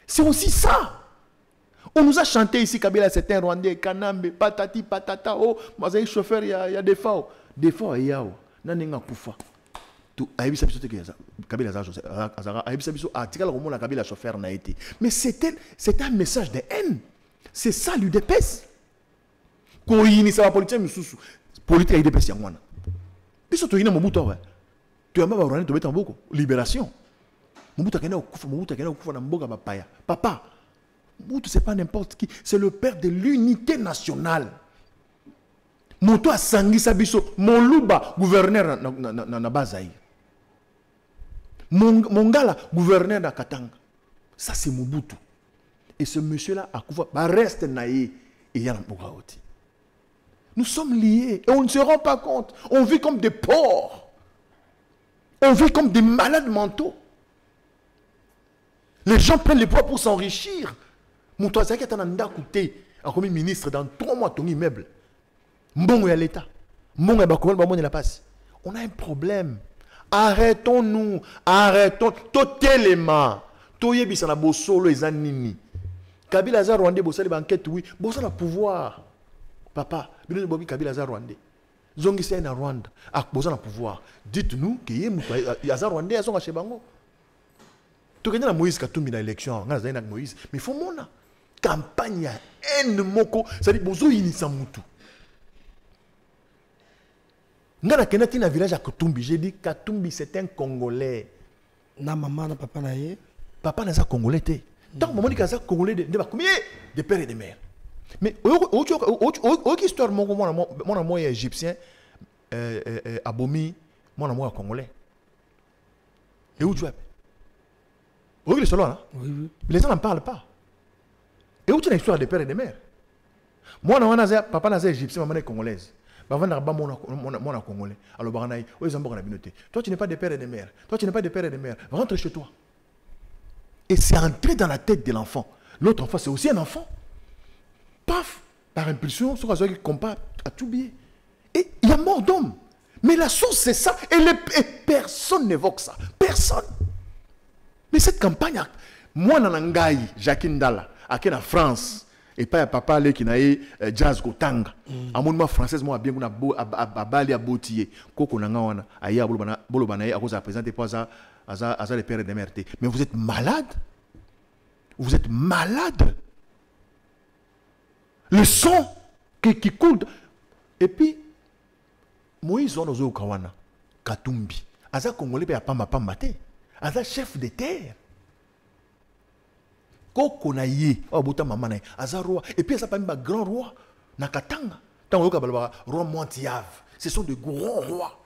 C'est aussi ça. On nous a chanté ici, Kabila, c'est un Rwandais, Kanambe, patati, patata, oh, moi j'ai chauffeur, il y a des fois. Des fois, il y a, nanenga kufa. Mais c'était un message de haine. C'est ça l'UDPS. Koyini ça va politique mususu politique à UDPS yangwana biso to ina Mobutu wa to yamba ba Rwanda to beta mboko libération Mobutu akena okufa na mboka bapaya papa Mobutu c'est pas n'importe qui, c'est le père de l'unité nationale. Moto asangisa biso Moluba gouverneur na Bazaï, Mongala gouverneur na Katanga. Ça c'est Mobutu. Et ce monsieur là akufa ba reste naïe et yana mboka oti. Nous sommes liés et on ne se rend pas compte. On vit comme des porcs. On vit comme des malades mentaux. Les gens prennent les poids pour s'enrichir. Mon toit, c'est qu'il comme ministre dans 3 mois ton immeuble. Mbongo ya l'État. Mbongo ya bakomal bamone la passe. On a un problème. Arrêtons-nous. Arrêtons. Totelema. Toyebisa na bosolo ezanini. Kabila za Rwandais bosali banquette oui. Bosala pouvoir. Papa, Kabila za Rwandais. Zongi c'est na Rwanda. Ak bosala pouvoir. Dites-nous que yaza Rwandais azonga chebango. Tokenda na Moïse Katumbi na élection, nga za na Moïse. Mais faut mona campagne ya haine moko, ça dit bozo inisa mutu. Nga na kenati na village à Katumbi, j'ai dit Katumbi c'est un Congolais. Na maman na papa na ye. Papa n'a pas Congolais té. Tant maman dit qu'il a Congolais de combien de père et de mère. Mais autre histoire mon amour est égyptien abomi mon amour est congolais. Et où tu es? Oui, les là. Oui. Les gens n'en parlent pas. Et où tu as l'histoire de père et de mère? Moi, papa n'a égyptien, maman est congolaise. Mon congolais. Alors, toi, tu n'es pas de père et de mère. Toi, tu n'es pas de père et de mère. Rentre chez toi. Et c'est entré dans la tête de l'enfant. L'autre enfant, c'est aussi un enfant. Paf, par impulsion, sur la qui combat à tout billet. Et il y a mort d'homme. Mais la source, c'est ça. Et personne n'évoque ça. Personne. Mais cette campagne, moi, Nanangaï, Jacqueline Dalla, à la France, et pas papa qui n'a eu jazz Kotanga. À mon française, moi, bien qu'on a Bali à Botier, Koko Nangawana, Aya Bolobanaï, à cause de présenter pas à les pères et des mères. Mais vous êtes malade. Vous êtes malade. Le sang qui coule. Et puis, Moïse, on a au Kawana, Katumbi. Aza Congolais, a pas ma mate. Aza chef de terre. Koko na ye, Abuta Mamana, Aza roi. Et puis, ça pas un grand roi. Nakatanga. Tant que roi Montiave. Ce sont de grands rois.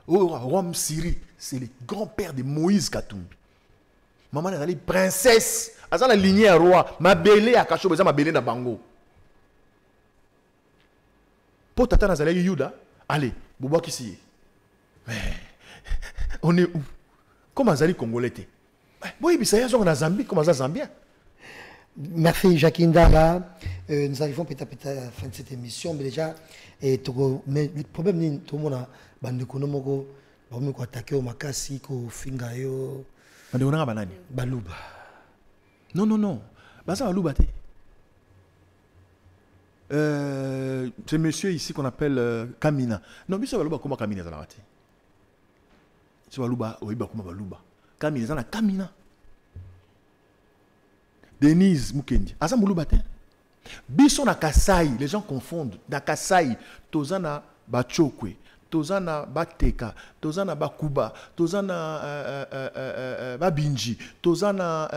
Roi Msiri, c'est le grand-père de Moïse Katumbi. Maman est allée princesse. Aza la lignée à roi. Ma belle à Kacho, ma belle na Bango. Pour tata Nazalé Yuda, allez, Bouba Kissi. On est où? Comment Zali Congolais? Oui, mais ça y est, on a Zambie, comment ça Zambien? Merci Jacqueline Dalla. Nous arrivons peut-être à la fin de cette émission, mais déjà, mais le problème, tout le monde a bandeko ko attaquer au makasi ko finga yo. Bandeko na banani? Baluba. Non. Baza baluba te. C'est monsieur ici qu'on appelle Kamina. Non, mais c'est baluba comment Kamina za la rate. C'est baluba, oui, comment baluba. Kamina za na Kamina. Denise Mukendi. Asa baluba te. Biso na Kasai, les gens confondent. Na Kasai, tozana bachokwe, tozana bateka, tozana bakuba, tozana babinji, tozana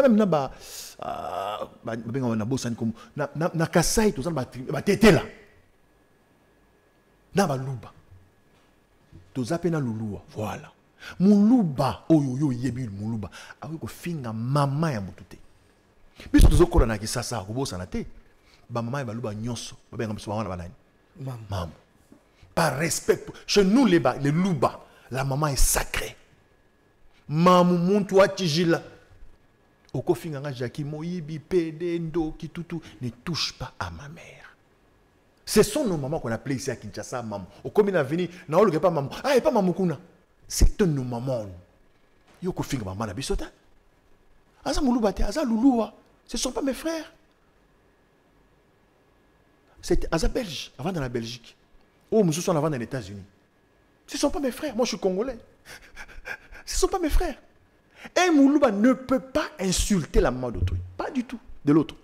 mina ba benga na bosani comme na Kasai tozana ba tetela. Na baluba. Tozape na lulua, voilà. Muluba oyo yebi muluba. Awe ko finga mama ya mutute. Biso tozokola na kisasa ko bosana te. Ba mama ya baluba nyonso, ba benga biso wana banani. Maman. Par respect chez nous les louba, la maman est sacrée. Maman muntu atijila. Oko finga nga Jackie Moyibi PD Ndo Kitutu ne touche pas à ma mère. Ce sont nos mamans qu'on appelait ici à Kinshasa maman. Au comme il a venu, na oluke pas maman. Ah, et pas maman kuna. C'est nos mamans. Yoko finga maman na bisota. Asa muluba te, asa luluwa. Ce ne sont pas mes frères. C'était asa belge, avant dans la Belgique. Oh, nous sommes avant dans les États-Unis. Ce ne sont pas mes frères. Moi, je suis congolais. Ce ne sont pas mes frères. Un Moulouba ne peut pas insulter la maman d'autrui. Pas du tout. De l'autre.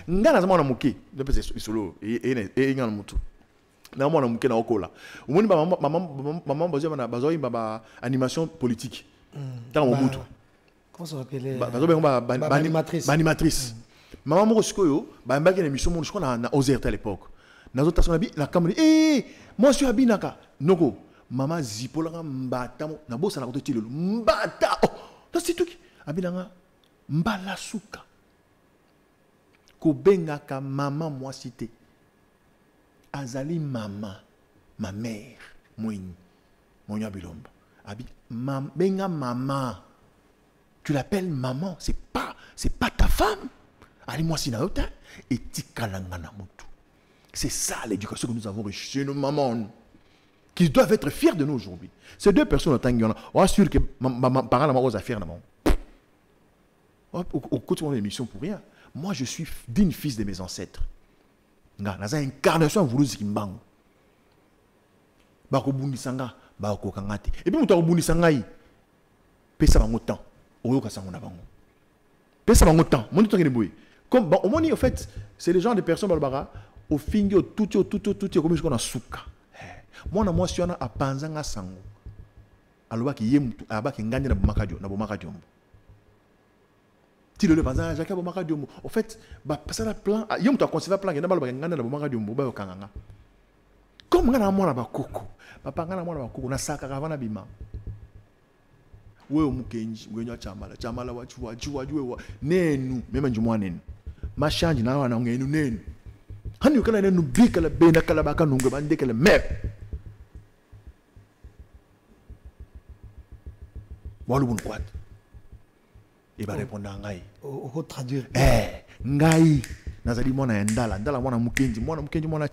Nga na mwana muke. Depuis c'est solo. Et nga na mutu. Na mwana muke na okola. Umoni maman bazoyi baba animation politique. Dans mon mutu. Comment ça s'appelle? Animatrice. Maman moko sikoyo ba mbaki na émission mon je crois na OZRT à l'époque. Na zota sona bi la caméra moi je suis abinaka noko mama zipola mbata na bosa na kote lelo mbata to situki abinanga mbala suka ko benga ka maman moi cité azali maman ma mère moini monya bilomba abi benga maman tu l'appelles maman c'est pas ta femme allez moi sinaota et tikalanga na mutu. C'est ça l'éducation que nous avons reçue chez nos mamans, qui doivent être fiers de nous aujourd'hui. Ces deux personnes, on assure que ma parent n'a pas affaires. Au côté de mon émission pour rien. Moi, je suis digne fils de mes ancêtres. Dans une incarnation, vous qui m'bang. Bako bundisanga, bako kangate. Et puis, mouta bundisanga yi. Pesa bango temps. Oyo kasangona bango. Pesa bango temps. Mon temps qui comme au moins en fait, c'est les gens de personnes balbara. Au fingo tout comme ce qu'on a souka. Moi, moi, si on a panzanga sango. Alors qu'il y a un qui gagne na bomaka diombo. Si le panzanga jaka bomaka diombo. En fait, ça la plan. Yom tu as conservé plan. Il y a un gagne na bomaka diombo. Ba okanganga. Comme ngana moi na bakoko. Papa ngana moi na bakoko na saka kavana bima. Wewe mukenji mwenye chamala wachu nenu mema njumwa nenu mashanji na wana ngenu nenu hani ukala nenu bika la bena kala baka nungwe bandeke le mep walu bun kwat e ba répondre ngai o traduire ngai nazali mwana ya ndala mwana mukenji mwana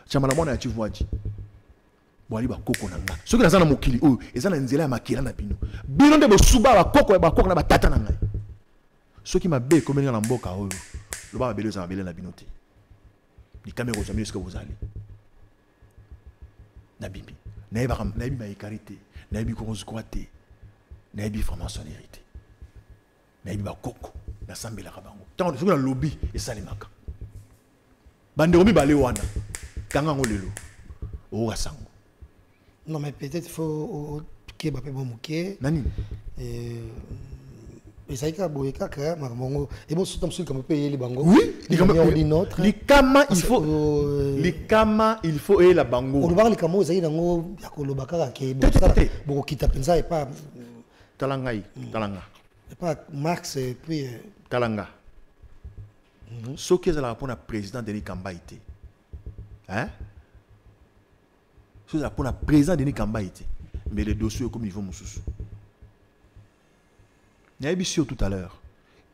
chamala mwana ya chivuaji bwali bakoko na nga soki nazana mokili oyo eza na nzela ya makila na bino bino nde bosuba bakoko na batata na ngai soki mabe ekomeli na mboka oyo loba babele eza mabele na bino te likame kozwa mino esika bozali nabibi nayebi mayekari te nayebi kozwa te nayebi franc-maçonnerie te nayebi bakoko nasambelaka bango ntango soki na lobi esalemaka bandeko mibale wana kanga yango lelo okoka sango. Non, mais peut-être il faut que je me Nani? Et ça y est, et bon, surtout si on payer les bango. Oui, les kama il faut et la bango. On va les kamo, ça y est, dango, yakolo bakara ke bon kita pensa et pas talanga. Et pas Marx et puis talanga. Ce qui est là pour le président Denis Kamba été. Hein? C'est pour le président Denis Kamba été. Mais les dossiers comme ils vont moussous. Il y a eu tout à l'heure.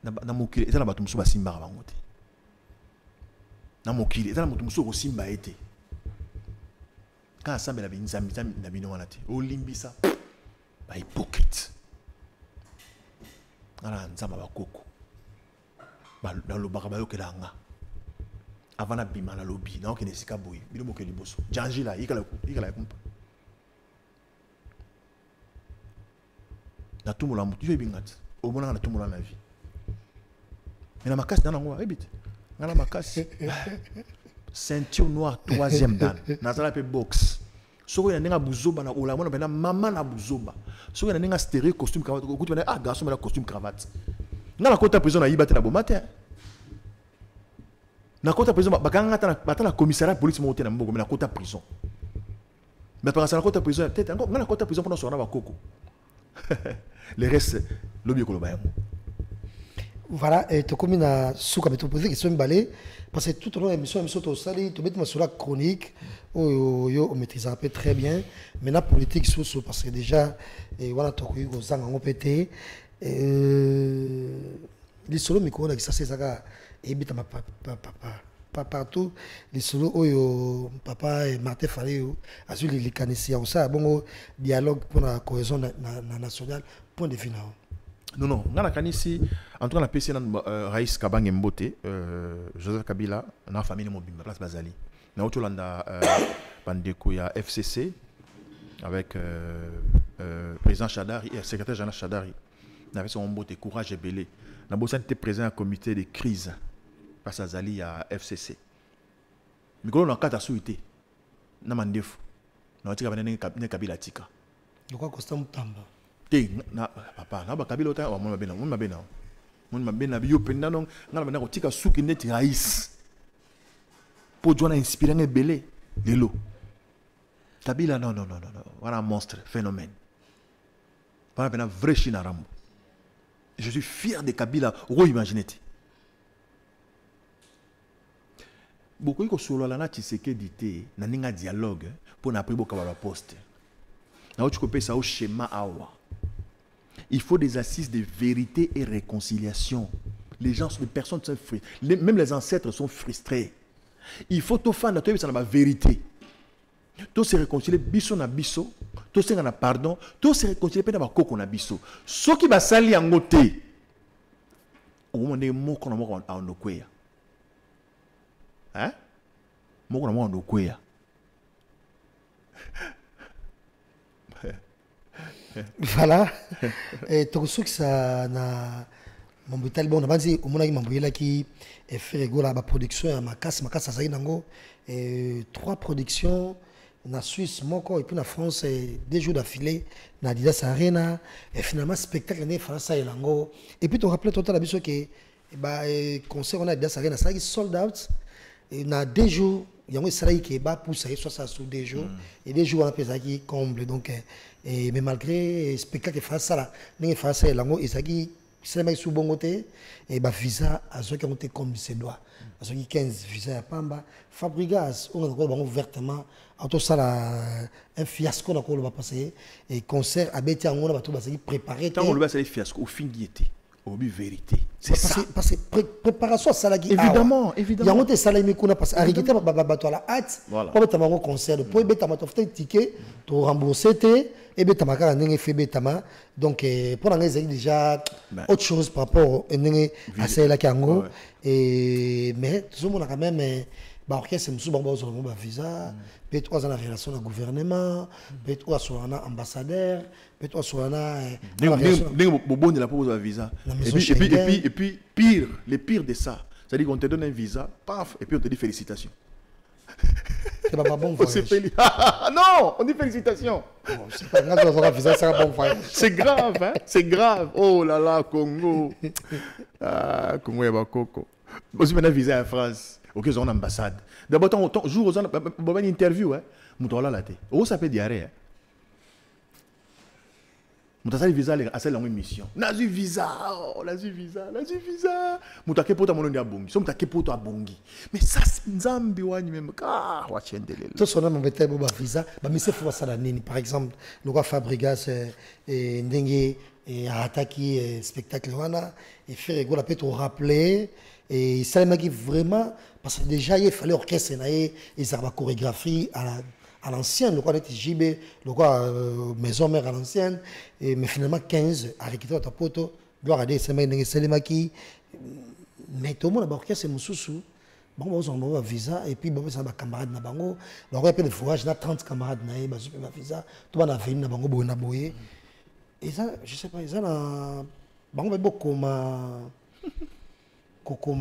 Na mokili ezala bato musu basimba bango te. Na mokili ezala bato musu kosimba ete. Quand ensemble la binzambi na bino wana te. Olimbisa ba hypocrite. Ala nzamba bakoko. Ba lo bakaba yokela nga. Avant na bima na lobby na okene sika boy. Bino mokeli boso. Janji la ikala kumpa. Na tumula mutu yo bingati. Au moins, on a tout le monde dans la vie. Mais la macasse, on a la macasse. Ceinture noire, 3e dan. Nazala pe box. So, il y a un bouzoba, ou la maman na bouzoba. So, il y a un stéréo costume cravate. Ah, garçon, mais la costume cravate. Dans la côte à prison, il y a la bomate. Dans la côte à prison, il y a la commissariat de police monté dans la côte à prison. Mais par la côte à prison, peut-être encore, dans la côte à prison, pendant ce temps, coco. Le reste, l'objet que l'on va. Voilà, et tu as commis à souka, mais tu posé question balai parce que tout au long de l'émission, tu sali, tu mets sur la chronique, on maîtrise un peu très bien. Mais la politique, c'est parce que déjà, voilà, tu as eu aux angles en pété. Les solos, mais quoi, ça c'est ça, et bita ma pas partout. Les solos, papa et Martin Fallé, assurent les caniciens, ça, bon dialogue pour la cohésion nationale. Point de final. Non, on a ici, en tout cas, la PC Raïs Kabang Mbote, Joseph Kabila, dans la famille Mobimba, place Bazali. Dans le Hollanda, il y a FCC, avec le président Chadari, et secrétaire général Chadari. On avait son Mbote, courage et belé. Dans le était présent un comité de crise, face à Zali à FCC. Mais quand on a 4 souhaité, on a mandé fou. On a dit qu'il y a Kabila Tika. De quoi Constant Tamba? Papa, na bakabila ota wa mon mabena yo penda non ngala bana ko tika suki neti raïs po jona inspirer ngebele lelo Kabila non voilà un monstre phénomène para bena vrai china rambo. Je suis fier de Kabila, imaginez. Beaucoup ko solo la na Tshisekedi te na ninga dialogue pour na pribo kabala poste na o tikope ça au schéma awa. Il faut des assises de vérité et réconciliation. Les personnes sont frustrées. Même les ancêtres sont frustrés. Il faut tout faire dans la vérité. Tout se réconcilier, biso na biso. Tout se na pardon. Tout se réconcilier, pe na ba koko na biso. Ce qui va sali en côté. Au moment des mots qu'on a mort en okweya. Hein? Mots qu'on a mort en okweya. Voilà. Et tout ce que ça na mambo talibon na banzi omona ki mambo yela ki fait rigola ba production ya makasi ça y nango 3 productions na Suisse moko et puis na France 2 jours d'affilée na Adidas Arena et finalement spectacle né France et lango et puis tu rappelles tout à la biso que bah concert on a Adidas Arena ça qui sold out et na 2 jours il y a un salaire qui va pousser soit ça sur 2 jours et 2 jours on a pesé qui comble donc et mais malgré spectacle France ça là né France et lango et ça qui c'est même sous bon côté et bah visa à ceux qui ont été comme ses doigts à ceux qui 15 visa à Pamba Fabregas on a encore ouvertement auto ça un fiasco dans quoi va passer et concert à Betty on va tout préparer tant on le va c'est fiasco au fin d'y au but vérité c'est ça parce que préparation ça là évidemment il y a un ça là mais qu'on a passé à rigueur bateau la hâte pour mettre un concert pour mettre un ticket pour rembourser et bien tamaka n'engé fait betama donc pour l'engé déjà autre chose par rapport à celle là qui en et mais tout le monde a quand même orchestre c'est bon bon visa peut-être on a une relation avec le gouvernement peut-être on a un ambassadeur peut-être on a bon de la pose visa et puis pire le pire de ça c'est-à-dire qu'on te donne un visa paf et puis on te dit félicitations. C'est pas bon voyage. Non, on dit félicitations. C'est pas grave, c'est un bon voyage. C'est grave, hein? C'est grave. Oh là là, Congo. Ah, Congo et Bakoko. Aussi maintenant visa en France. Ok, ils ont une ambassade. D'abord, jour où on a une interview, hein? Mouton là, oh, ça peut diarrhée, hein? Mouton ça visa à cette longue mission. Nazu visa, oh, nazu visa. Mouton qui porte mon nom à Bongi. Somme qui porte à Bongi. Mais ça c'est Zambi wani même. Ah, wachendele. Tout son nom était bon visa. Bah mais c'est faut ça la nini. Par exemple, le roi Fabregas et Ndengue et attaquer spectacle wana et faire rigolo peut te rappeler et ça m'a dit vraiment parce que déjà il fallait orchestre et ils avaient chorégraphie à l'ancienne, le roi était JB, le roi maison mère à l'ancienne, mais finalement 15 à récupérer ta poto, gloire à Dieu, c'est Selemaki, mais tout le monde a orchestre c'est Moussoussou, bon on a visa et puis bon ça va camarade na bango, le roi a le voyage na 30 camarades na ba super visa, tout on a venu na bango na boyer, et ça je sais pas, ça na bango va beaucoup comme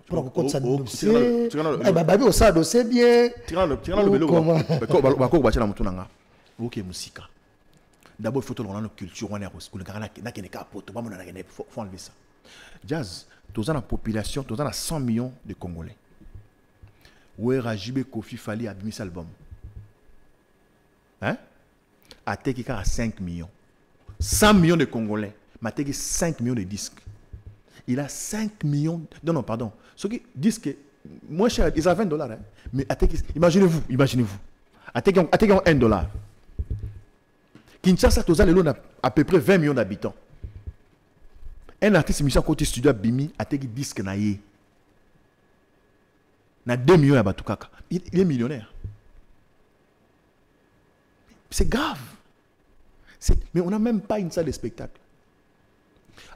pour que ça dossier babi au ça dossier bien tirant le vélo bako bachana mutunanga ok musica d'abord il faut que l'on a une culture on est au na keneka poto ba mona na faut enlever ça jazz tous en la population tous en a 100 millions de Congolais où est Rajibe Kofi Fali a mis cet album hein a teki à 5 millions 100 millions de Congolais m'a teki 5 millions de disques. Il a 5 millions. Non, pardon. Ceux qui disent que moins cher, ils ont $20. Hein? Mais imaginez-vous. Attaquez $1. Kinshasa, tout a à peu près 20 millions d'habitants. Un artiste mission côté studio à Bimi, attaqué disque naïe. Na 2 millions à Batukaka. Il est millionnaire. C'est grave. Mais on n'a même pas une salle de spectacle.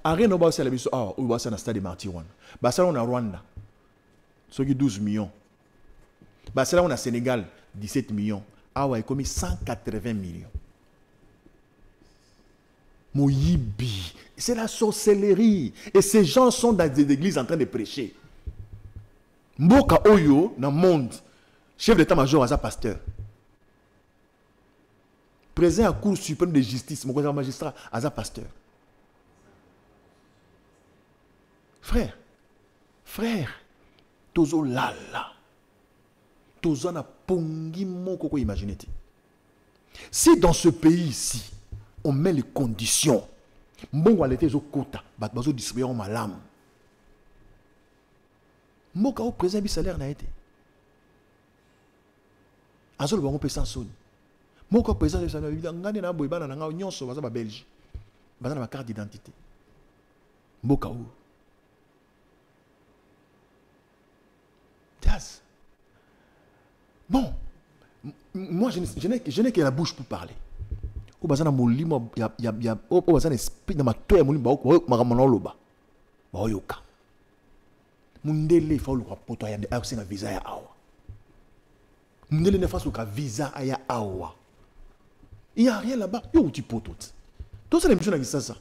Arène au Basel, au Basel, na stade Marty One. Basel, on a Rwanda. Ce qui 12 millions. Basel, on a Sénégal, 17 millions. Ah ouais, commis 180 millions. Moyibi. C'est la sorcellerie. Et ces gens sont dans des églises en train de prêcher. Mboka Oyo, dans le monde, chef d'état-major, à sa pasteur. Président à la Cour suprême de justice, mon magistrat, à sa pasteur. Frère, tozo lala, tozo na pongi mon koko imaginez. Si dans ce pays ici, on met les conditions, bon va l'été zo quota, bazo distribuer en malam. Moka au présent bi salaire na été. Azol bango pesa soni. Moka présent bi salaire bi ngani na boy bana nga nyonso baza ba Belgique. Baza na carte d'identité. Moka ou bon, moi je n'ai que la bouche pour parler. Au bazana molimo ya au bazana esprit na matoya molimo ba makamana loba. Ba oyoka. Mundele fa oluka poto ya asenga visa ya awa. Mundele ne faso ka visa ya awa. Il y a rien là-bas. Yo tu poto. Tout ça l'émission na ça.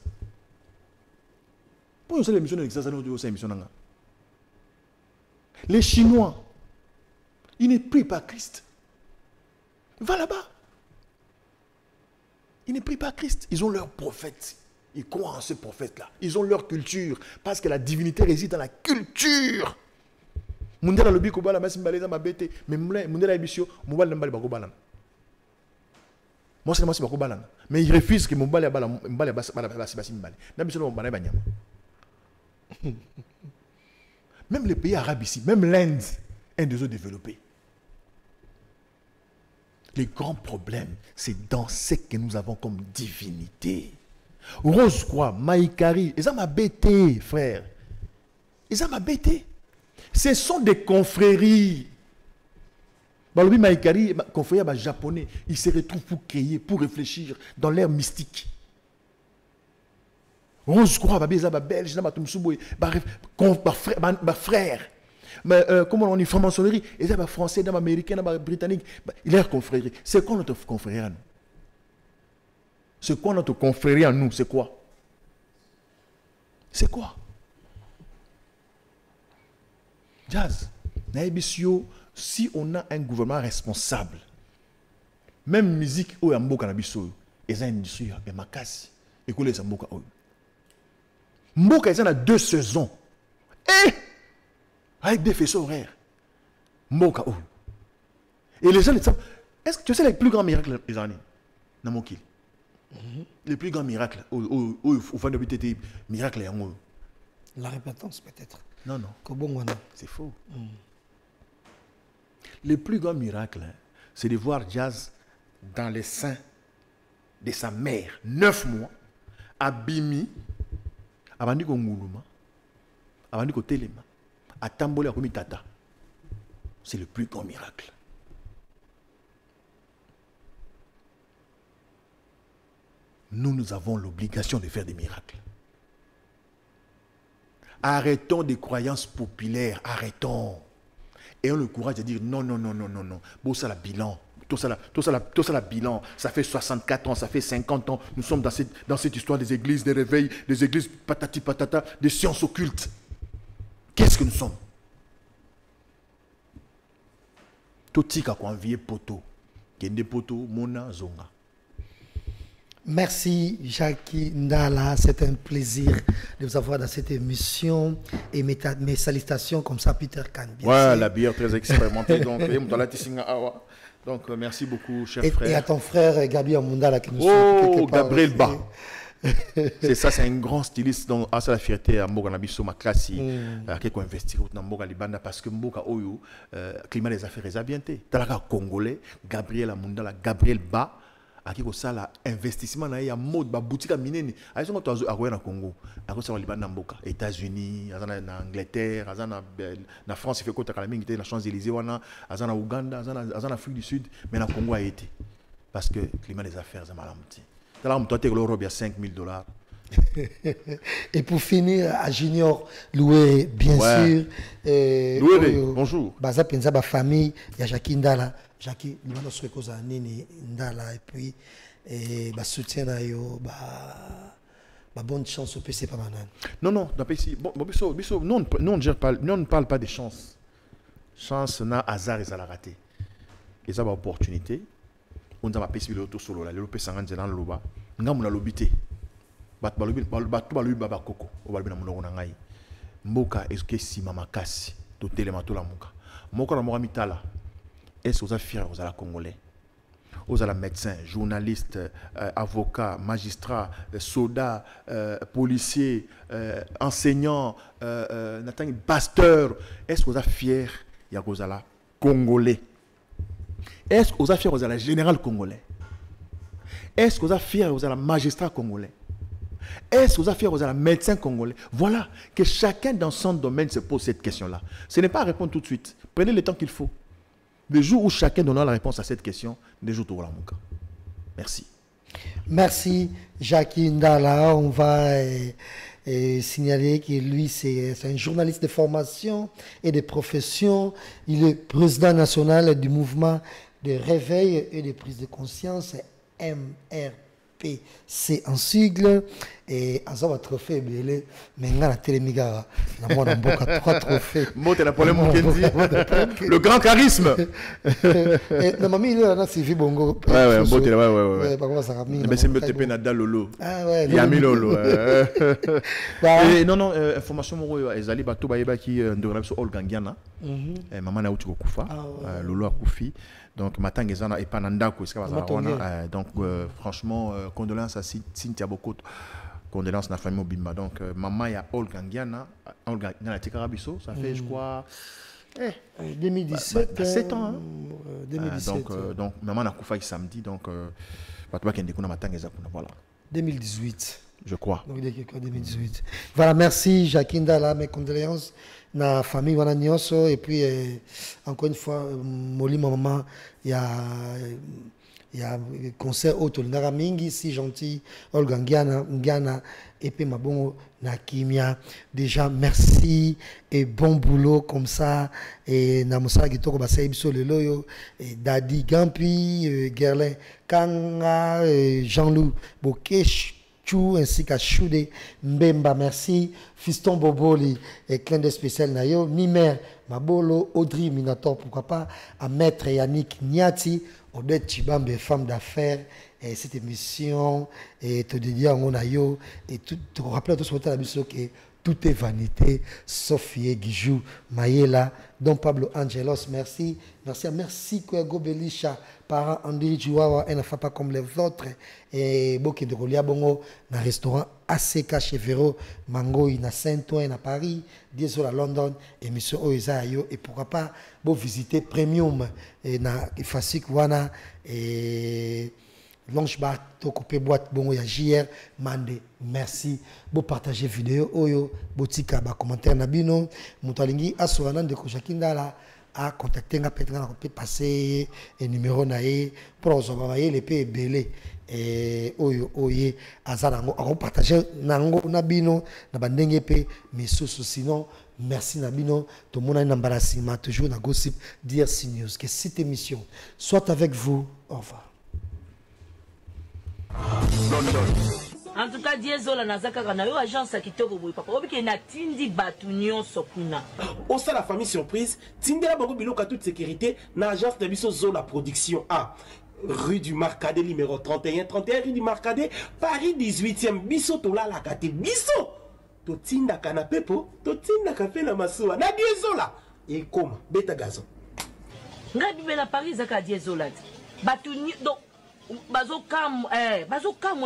Pour ça l'émission na ça no ça émission na. Les Chinois, ils ne prient pas Christ. Va là-bas. Ils ne prient pas Christ. Ils ont leur prophète. Ils croient en ce prophète-là. Ils ont leur culture. Parce que la divinité réside dans la culture. Mundela lobi ko bala masi mbaleza mabete mais mundela ebisio mobali mbali bako bala. Moi c'est moi si bako bala. Mais il refuse que mobali bala mbali basi mbali. Na biso lo mbana banyama. Même les pays arabes ici, même l'Inde, un des autres développés. Le grand problème, c'est dans ce que nous avons comme divinité. Rose quoi, Maïkari, ils ont bêté, frère. Ils ont bêté. Ce sont des confréries. Balobi Maïkari, confrères japonais, ils se retrouvent pour créer, pour réfléchir dans l'ère mystique. Rose quoi, babé, belge, frère. Comment on dit franc-maçonnerie, et ça français, américain, britannique, leur confrérie. C'est quoi notre confrérie à nous? C'est quoi notre confrérie à nous? C'est quoi? C'est quoi? Jazz, si on a un gouvernement responsable, même musique ou ambo cannabis, et ça industrie et makasi, et que les ambo ka Mboka ils ont 2 saisons. Et avec des faisceaux horaires. Mboka oh. Et les gens ils savent. Est-ce que tu sais les plus grands miracles des années? Namokil. Les plus grands miracles au fond de BTT miracles yango. La répétence peut-être. Non. Kobongwana. C'est faux. Le plus grand miracle, c'est de voir Jazz dans les seins de sa mère, 9 mois, à Bimi, à Bandiko Nguluma, à Bandiko Telema, à Tambolé, à Komitata. C'est le plus grand miracle. Nous avons l'obligation de faire des miracles. Arrêtons des croyances populaires, arrêtons. Ayons le courage de dire non. Bon, ça la bilan. Tout ça la bilan. Ça fait 64 ans, ça fait 50 ans. Nous sommes dans cette histoire des églises, des réveils, des églises patati patata, des sciences occultes. Qu'est-ce que nous sommes? Totika ko envier poto. Kende poto mona zonga. Merci Jackie Ndala, c'est un plaisir de vous avoir dans cette émission et mes salutations comme ça Peter Kahn. Ouais, la bière très expérimentée donc merci beaucoup cher frère. Et à ton frère Gabi Amundala qui nous suit. Oh Gabriel Ba. C'est ça, c'est un grand styliste donc à la fierté à Mboka Nabiso ma classe qui ko investir dans Mboka Libanda parce que Mboka oyo climat des affaires est bien té. Talaka congolais Gabriel Amundala Gabriel Ba aki ko sala investissement na ya mode ba boutique minene ayi songo to akoya na Congo ako sala libanda mboka États-Unis azana na Angleterre azana na France fait kota kala mingi te na Champs-Élysées wana azana Uganda azana Afrique du Sud mais na Congo a été parce que climat des affaires est malamti tala mto te l'euro bien $5,000. Et pour finir à Junior Loué bien sûr Loué bonjour baza penza ba famille ya Jackie Ndala Jackie nous sommes causa nini Ndala et puis ba soutien na yo ba bonne chance au PC pas manan. Non dans PC bon biso non on ne parle pas de chance na hasard et ça la raté et ça ba opportunité on a PC le tout solo là le PC nganje na loba ngamu na lobité batu balobi baba koko obalobi na monoko na ngai mboka eske sima makasi to telema to la muka moko na moka mitala est-ce que vous êtes fiers vous êtes congolais vous êtes médecin journaliste avocat magistrat soldat policier enseignant pasteur est-ce que vous êtes fiers ya vous êtes congolais est-ce que vous êtes fiers vous êtes général congolais est-ce que vous êtes fiers vous êtes magistrat congolais est-ce que vous êtes fiers, vous êtes médecin congolais? Voilà, que chacun dans son domaine se pose cette question-là. Ce n'est pas à répondre tout de suite. Prenez le temps qu'il faut. Le jour où chacun donnera la réponse à cette question, des jours tout mon cas. Merci. Merci, Jackie Ndala. On va signaler que lui, c'est un journaliste de formation et de profession. Il est président national du mouvement de réveil et de prise de conscience, MRPC en sigle, et aza ba trophée belé mais nga na telemika na mwana mboka 3 trophées Mote la problème Mukendi le grand charisme et na mami il a suivi bongo ouais Mote ouais ba ça rami mais c'est Mote pe na dalolo ah ouais Yami lolo et non information mo ezali bato ba yeba ki ndona biso Olga Ngiana maman na uti ko kufa lolo akufi donc matanga ezana et pananda ko ska bazana donc franchement condoléances à Cynthia Bokoto. Condoléances à la famille Obimba. Donc, maman, il y a Olga Ngiana. Olga Ngiana, ça fait, je crois, 2017. 7 ans. Hein? 2017. Donc, maman a coupé samedi. Donc, voilà. 2018. Je crois. Donc, 2018. Voilà, merci, Jacinda, là, mes condoléances. La famille, voilà, Nyonso. Et puis, encore une fois, Moli, maman, il y a un concert au Tolnara Mingi, si gentil, Olga Ngiana, et puis Mabongo Nakimia. Déjà, merci et bon boulot comme ça. Et Namosa Gitoko Basai Biso Leloyo, et Dadi Gampi, Gerlin Kanga, Jean-Loup Bokesh. Ainsi qu'à Choudé Mbemba, merci. Fiston Boboli et clin d'œil spécial Nayo, Nimer, Mabolo, Audrey Minator, pourquoi pas, à Maître Yannick Niati, Odette Chibambe, femme d'affaires, et cette émission, et te dédié à Nayo, et tout, te rappeler à tous sur la mission que tout est vanité, Sophie Guijou, Mayela, Don Pablo Angelos, merci. Merci Kwego Belisha, parent André Jouawa, un enfant pas comme les autres, et Boki de Rolia Bongo, dans un restaurant ACK chez Véro, Mango, na Saint-Ouen, à Paris, Diesel à London, et Monsieur Oizayo, et pourquoi pas, vous visiter Premium, et na Fasik Wana, et Longe bar to coupé boîte bongo ya JR Mande merci bo partager vidéo oyo botika ba commentaire na bino mutalingi asoana de ko Jacinda la a contacter nga peut passer et numéro na e pour ozoba ye le pe belé et oyo oye azana ngo a partager nango na bino na bandenge pe mais sinon merci Nabino, tout le monde a un embarrassement toujours na gossip DRC News que cette émission soit avec vous au revoir. En tout cas, Diesola Nazaka na yo agence à kitoko boy papa. Obi ke na tindi batu nyonso kuna. Au sein la famille surprise, tindela bango biloko toute sécurité na agence de biso Zola Production A. Rue du Marcadet numéro 31 rue du Marcadet, Paris 18e biso tola la kate biso. To tinda canapé po, to tinda café na masuwa. Na Diesola. Et comment beta gazon. Ngabi bela Paris zaka Diesola. Batu donc bazo kam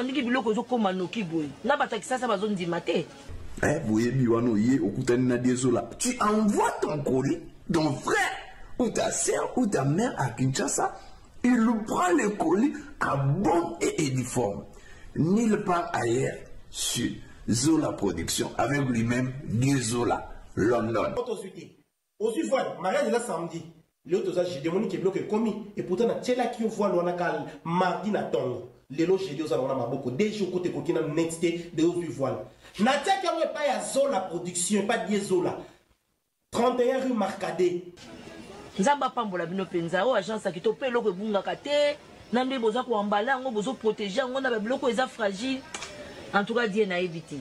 ndiki biloko zo koma noki boy na batakisa sa bazo ndima te boyebi wano ye okutani na Diesola tu envoies ton colis ton frère ou ta sœur ou ta mère à Kinshasa il prend le colis à bon et uniforme nulle part ailleurs sur Zola Production avec lui-même Diesola London aussi voilà mariage de la samedi. L'autre j'ai demandé que bloc est commis et pourtant na tela qui voit l'on a mardi na tongo les loges j'ai dit aux on a beaucoup déjà côté kokina nexté de aux voile na tia qui a pas ya Zola Production pas Diesola 31 rue Marcadet nzamba pambola bino penza o agence a kito pe loko bunga kate nambe boza ko embala ngo bozo protéger ngo na biloko eza fragile en tout cas Dieu na évité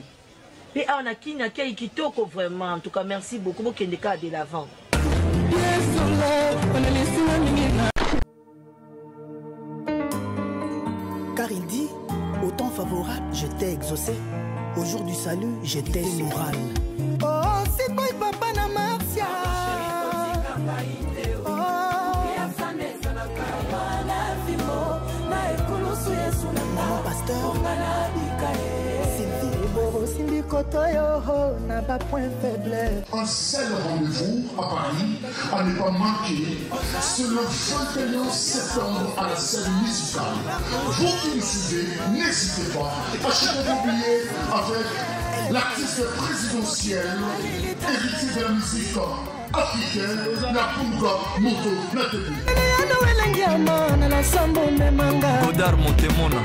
et on a qui na qui kitoko vraiment en tout cas merci beaucoup pour kende ka de l'avant. Car il dit, au temps favorable, je t'ai exaucé. Au jour du salut, j'étais moral. Oh, c'est quoi papa na Marcia? Maman pasteur, Sylvie Kotoyo, n'a pas point faible. Un seul rendez-vous à Paris, à ne pas manquer, c'est le 21 septembre à la scène municipale. Vous qui nous suivez, n'hésitez pas, achetez vos billets avec l'artiste présidentiel, héritier de la musique africaine, Napunga Moto Natepi. Godard Montemona.